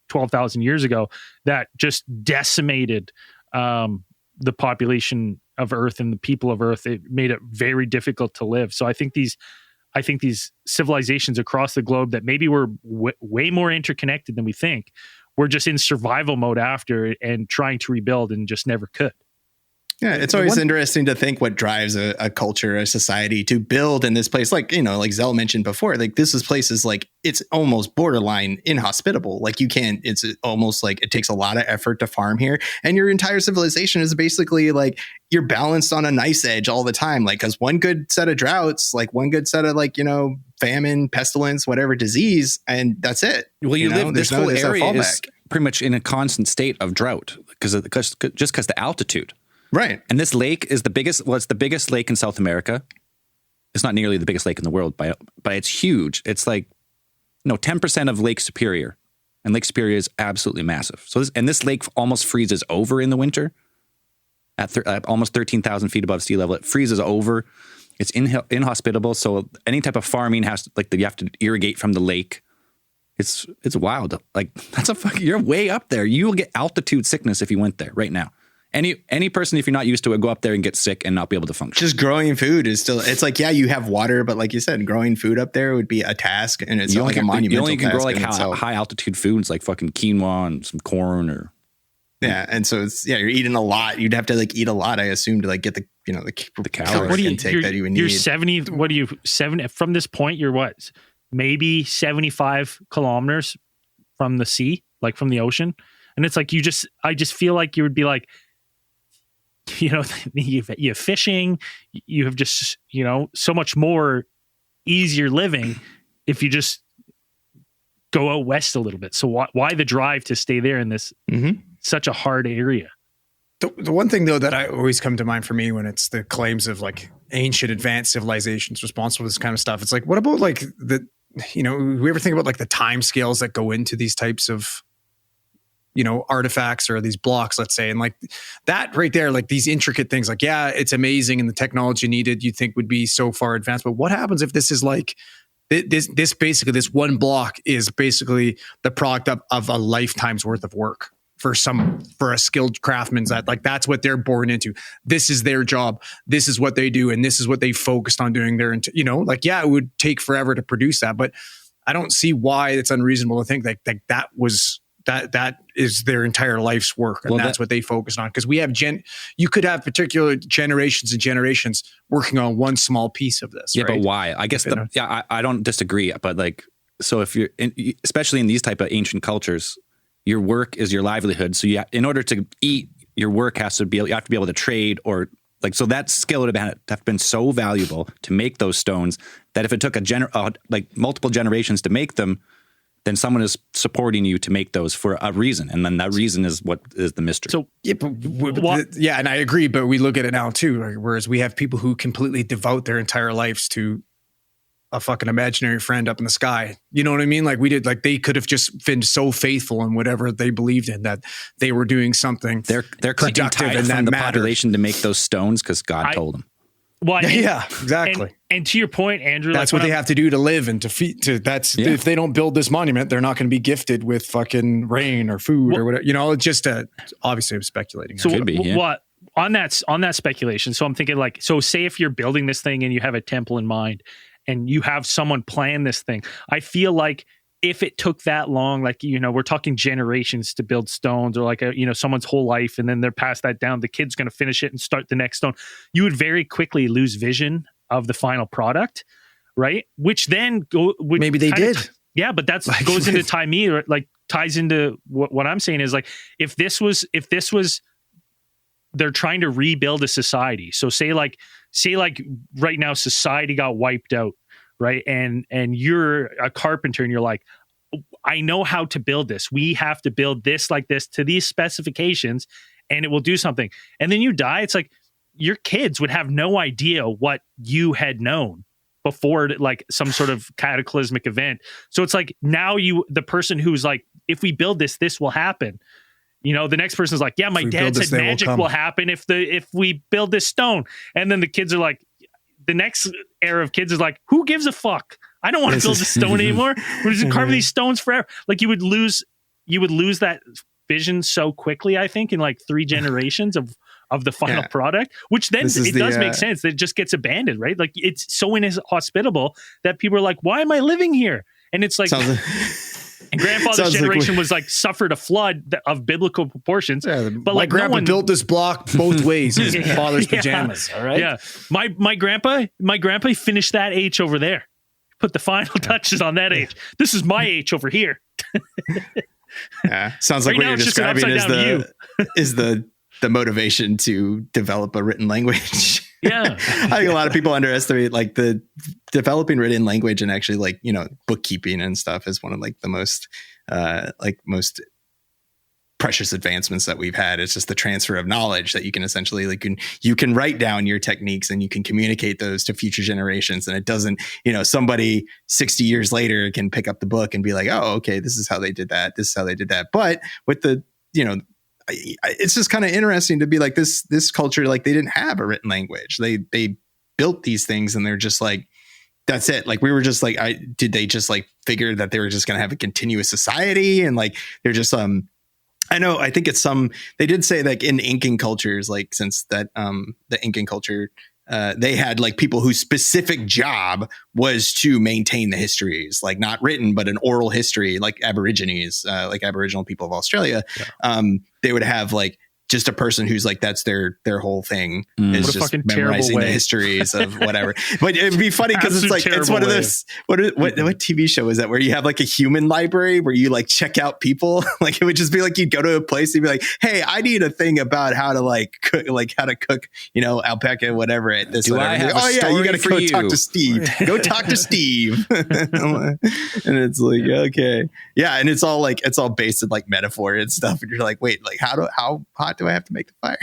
12,000 years ago that just decimated the population of Earth and the people of Earth. It made it very difficult to live. So I think these civilizations across the globe that maybe were way more interconnected than we think, were just in survival mode after and trying to rebuild and just never could. Yeah, it's always interesting to think what drives a culture, a society to build in this place. Like, like Zell mentioned before, like place is like, it's almost borderline inhospitable. Like it's almost like it takes a lot of effort to farm here. And your entire civilization is basically like, you're balanced on a nice edge all the time. Like, cause one good set of droughts, like one good set of famine, pestilence, whatever disease, and that's it. Well, this whole area is pretty much in a constant state of drought because the altitude. Right. And this lake is the biggest, it's the biggest lake in South America. It's not nearly the biggest lake in the world, but it's huge. It's like, 10% of Lake Superior. And Lake Superior is absolutely massive. So this lake almost freezes over in the winter at almost 13,000 feet above sea level. It freezes over. It's inhospitable. So any type of farming you have to irrigate from the lake. It's wild. Like you're way up there. You will get altitude sickness if you went there right now. Any person, if you're not used to it, go up there and get sick and not be able to function. Just growing food is still, it's like, yeah, you have water, but like you said, growing food up there would be a task, and it's like a monumental. You only can grow like high altitude foods like fucking quinoa and some corn or. Yeah. And so you're eating a lot. You'd have to eat a lot, I assume, to get the calorie intake that you would need. You're 70 from this point, you're what? Maybe 75 kilometers from the sea, like from the ocean. And it's like, I just feel like you would be like, you have fishing, you have just, so much more easier living if you just go out west a little bit. So why the drive to stay there in this such a hard area? The one thing though that I always come to mind for me when it's the claims of like ancient advanced civilizations responsible for this kind of stuff, it's like, what about like we ever think about like the time scales that go into these types of artifacts or these blocks, let's say, and like that right there, like these intricate things, like, yeah, it's amazing. And the technology needed, you think would be so far advanced, but what happens if this is like, this one block is basically the product of a lifetime's worth of work for a skilled craftsman that's what they're born into. This is their job. This is what they do. And this is what they focused on doing there. And it would take forever to produce that, but I don't see why it's unreasonable to think that is their entire life's work, and that's what they focus on. Because we have you could have particular generations and generations working on one small piece of this. Yeah, right? but why? I guess I don't disagree, but so if you're especially in these type of ancient cultures, your work is your livelihood. So in order to eat, your work you have to be able to trade or so that skill would have been so valuable to make those stones that if it took multiple generations to make them, then someone is supporting you to make those for a reason. And then that reason is what is the mystery. So, yeah, and I agree, but we look at it now too, right? Whereas we have people who completely devote their entire lives to a fucking imaginary friend up in the sky. You know what I mean? Like we did, like they could have just been so faithful in whatever they believed in that they were doing something. They're collecting tithe from the population to make those stones because God told them. Well, yeah, exactly. And to your point, Andrew, that's what they have to do to live and to feed. If they don't build this monument, they're not going to be gifted with fucking rain or food or whatever. It's just obviously I'm speculating. So what on that speculation? So I'm thinking say if you're building this thing and you have a temple in mind, and you have someone plan this thing, I feel like if it took that long, we're talking generations to build stones or someone's whole life, and then they're passed that down, the kid's going to finish it and start the next stone. You would very quickly lose vision of the final product, right? Which then maybe they did. Yeah, but that's goes into ties into what I'm saying is if this was they're trying to rebuild a society. So say right now society got wiped out, right? And you're a carpenter and you're like, I know how to build this. We have to build this like this to these specifications and it will do something. And then you die. It's like your kids would have no idea what you had known before some sort of cataclysmic event. So it's like now the person who's like, if we build this, this will happen. You know, the next person's like, yeah, my dad said magic will happen if we build this stone. And then the kids are like, the next era of kids is like, who gives a fuck? I don't want to build a stone anymore. We're just carving these stones forever. Like you would lose that vision so quickly, I think, in like 3 generations of the final product, which then it does make sense. It just gets abandoned, right? Like it's so inhospitable that people are like, why am I living here? And it's like, and grandfather's generation was like suffered a flood of biblical proportions. Yeah, but like grandpa built this block both ways. His father's pajamas. All right. Yeah. My grandpa finished that H over there. Put the final touches on that H. This is my H over here. Sounds like what you're describing is the motivation to develop a written language. Yeah. I think a lot of people underestimate like the developing written language, and actually like, you know, bookkeeping and stuff is one of like the most precious advancements that we've had. It's just the transfer of knowledge that you can essentially like you can write down your techniques and you can communicate those to future generations. And it doesn't, you know, somebody 60 years later can pick up the book and be like, oh, okay, this is how they did that. This is how they did that. But with the, you know, it's just kind of interesting to be like this culture, like they didn't have a written language. They built these things and they're just like, that's it. Like we were just like, did they just like figure that they were just going to have a continuous society? And like, they're just, I think it's they did say like in Incan cultures, like since that, the Incan culture, they had like people whose specific job was to maintain the histories, like not written, but an oral history, like Aborigines, like Aboriginal people of Australia. Yeah. They would have like just a person who's like, that's their whole thing is just memorizing the histories of whatever. But it'd be funny because it's like, it's one of those, what TV show is that where you have like a human library where you like check out people? Like it would just be like, you'd go to a place and be like, hey, I need a thing about how to like cook, you know, alpaca, whatever. You got to go talk to Steve. Go talk to Steve. And it's like, okay. Yeah. And it's all based in like metaphor and stuff. And you're like, wait, like how hot do I have to make the fire?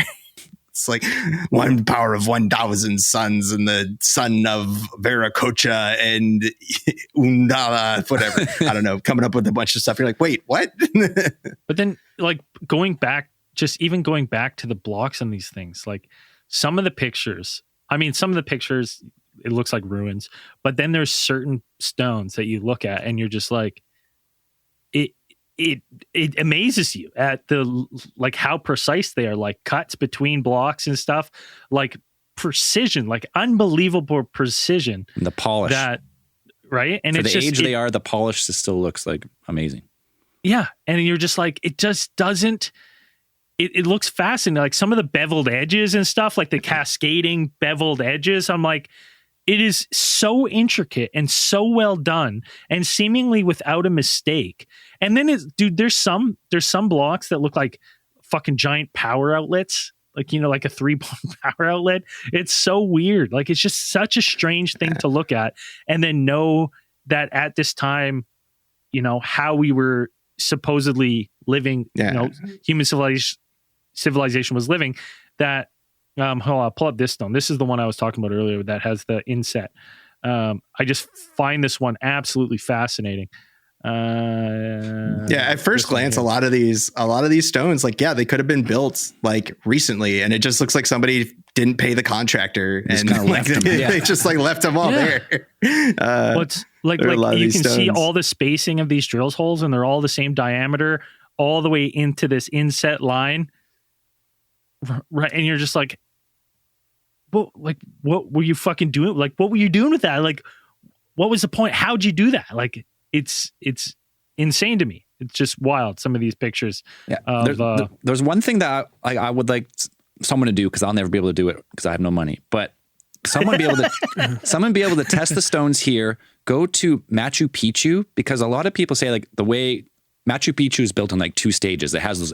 It's like one power of 1,000 suns and the son of Viracocha and Undala, whatever. I don't know, coming up with a bunch of stuff. You're like, wait, what? But then like going back to the blocks and these things, like some of the pictures, it looks like ruins, but then there's certain stones that you look at and you're just like, it amazes you at the like how precise they are, like cuts between blocks and stuff, like precision, like unbelievable precision. And the polish, right? And for the age they are, the polish still looks like amazing. Yeah, and you're just like, it just doesn't. It looks fascinating, like some of the beveled edges and stuff, like the cascading beveled edges. I'm like, it is so intricate and so well done and seemingly without a mistake. And then there's some blocks that look like fucking giant power outlets, like, you know, like a 3-point power outlet. It's so weird. Like, it's just such a strange thing to look at. And then know that at this time, you know, how we were supposedly living, you know, human civilization was living, that hold on, I'll pull up this stone. This is the one I was talking about earlier that has the inset. I just find this one absolutely fascinating. At first glance, a lot of these stones, like, they could have been built like recently, and it just looks like somebody didn't pay the contractor and left them. They just like left them all there. It's like you can see all the spacing of these drill holes, and they're all the same diameter all the way into this inset line. Right. And you're just like, well, like, what were you fucking doing? Like, what were you doing with that? Like, what was the point? How'd you do that? Like, it's insane to me. It's just wild. Some of these pictures. Yeah. There's one thing that I would like someone to do, because I'll never be able to do it because I have no money, but someone be able to test the stones here, go to Machu Picchu, because a lot of people say like the way Machu Picchu is built on like 2 stages. It has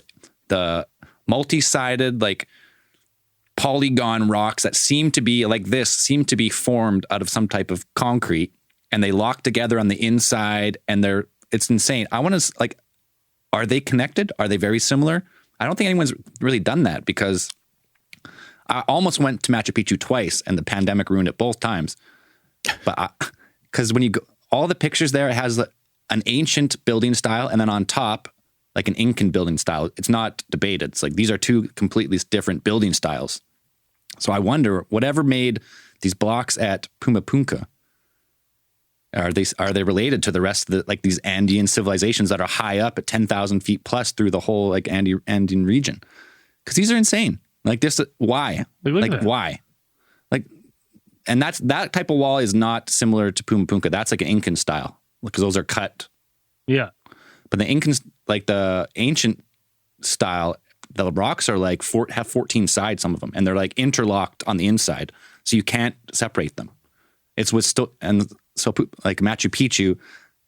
the multi-sided like polygon rocks that seem to be formed out of some type of concrete, and they lock together on the inside, and it's insane. I want to like, are they connected? Are they very similar? I don't think anyone's really done that, because I almost went to Machu Picchu twice and the pandemic ruined it both times. But because when you go, all the pictures there, it has an ancient building style, and then on top, like an Incan building style. It's not debated. It's like these are two completely different building styles. So I wonder, whatever made these blocks at Puma Punku, are they related to the rest of the, like these Andean civilizations that are high up at 10,000 feet plus through the whole like Andean region? Because these are insane. Like this, why? Like why? Like, and that type of wall is not similar to Puma Punku. That's like an Incan style because those are cut. Yeah. But the Incans, like the ancient style, the rocks are like have 14 sides, some of them, and they're like interlocked on the inside, so you can't separate them. It's withstood, and so like Machu Picchu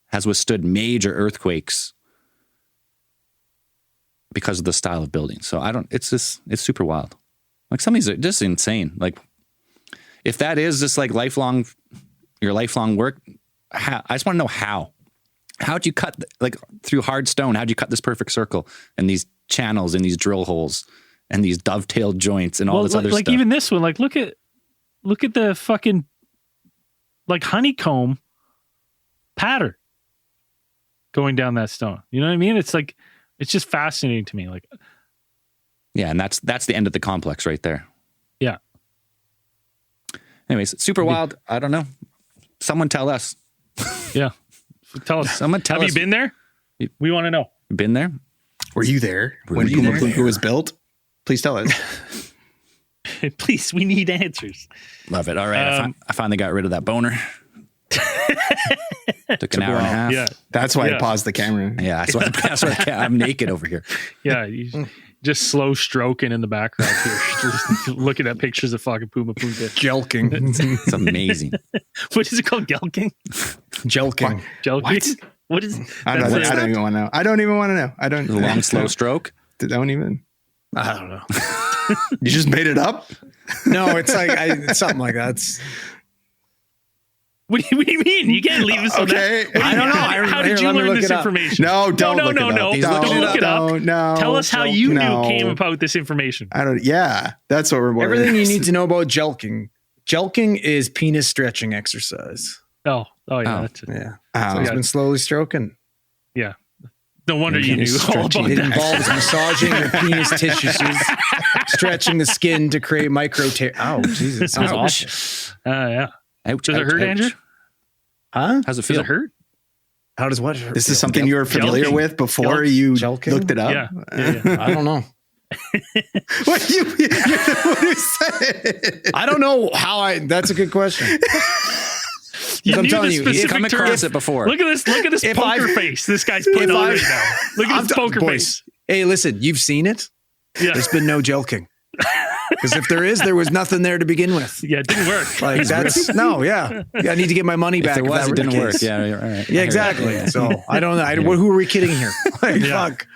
has withstood major earthquakes because of the style of building. So it's super wild. Like some of these are just insane. Like if that is just like your lifelong work, I just want to know how. How'd you cut, like through hard stone, how'd you cut this perfect circle and these channels and these drill holes and these dovetailed joints and all this other stuff? Like even this one, like look at the fucking like honeycomb pattern going down that stone. You know what I mean? It's like, it's just fascinating to me. Like, yeah, and that's the end of the complex right there. Yeah. Anyways, super wild. I don't know. Someone tell us. Yeah. Tell us. Someone tell us. Have you been there? We want to know. Been there? Were you there when Puma Punku was built? Please tell us. Please, we need answers. Love it. All right. I finally got rid of that boner. Took an hour and a half. Yeah. That's why I paused the camera. Yeah. That's why I'm naked over here. Yeah. You just slow stroking in the background here. Just looking at pictures of fucking Puma Punku. Jelking. It's amazing. What is it called? Gelking? Jelking. Jelking? What is I don't even want to know. I don't even want to know. I don't. Long, slow stroke? Don't even. I don't know. You just made it up? No, it's like it's something like that. What do you mean? You can't leave us on that. I don't know. How did you learn this information? No, don't look it up. Don't look it up. No. Tell us how you came about this information. I don't. Yeah, that's what we're. Everything you need to know about jelking. Jelking is penis stretching exercise. Oh yeah. That's it. Yeah. So he's been slowly stroking. Yeah. No wonder you knew all about It that. involves massaging the penis tissues, stretching the skin to create micro tear. Oh, Jesus. That was awesome. Yeah. Ouch, Does it hurt, Andrew? Huh? How's it feel? Does it hurt? How does what hurt? This is something you were familiar with before you Jelking? looked it up? Yeah. I don't know. What you're the one who said it. I don't know how that's a good question. I'm telling you, You've come across it before. Look at this poker face this guy's putting on right now. Look at this poker face. Hey, listen, you've seen it. Yeah. There's been no jelking. Because if there was nothing there to begin with. Yeah, it didn't work. Like that's I need to get my money back. If there was, it didn't work. Case. Yeah, you're right. Yeah, exactly. So I don't know. Who are we kidding here? Like, fuck.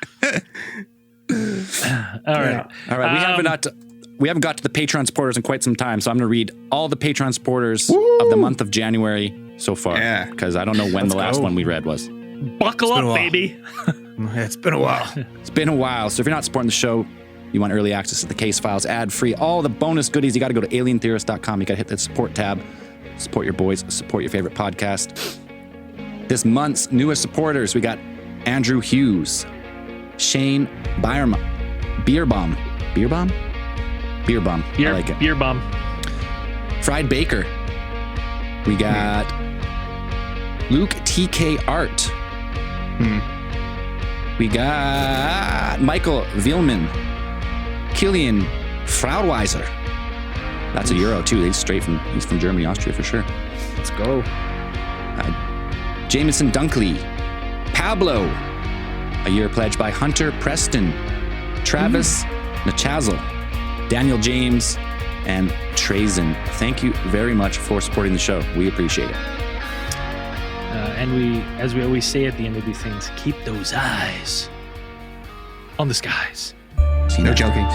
All right. We haven't got to the Patreon supporters in quite some time, so I'm going to read all the Patreon supporters of the month of January so far. Yeah. Because I don't know when the last one we read was. Buckle up, baby. It's been a while. It's been a while. So if you're not supporting the show, you want early access to the case files, ad-free, all the bonus goodies, you got to go to alientheorist.com. You got to hit that support tab. Support your boys. Support your favorite podcast. This month's newest supporters, we got Andrew Hughes, Shane Beerbum. I like it. Beer bomb. Fried Baker. We got Luke TK Art. We got Michael Vielman. Killian Fraudweiser. That's a Euro too. He's from Germany, Austria for sure. Let's go. Jameson Dunkley. Pablo. A year pledge by Hunter Preston. Travis Nachazel. Daniel James. And Trazen. Thank you very much for supporting the show. We appreciate it. And as we always say at the end of these things, keep those eyes on the skies. No joking.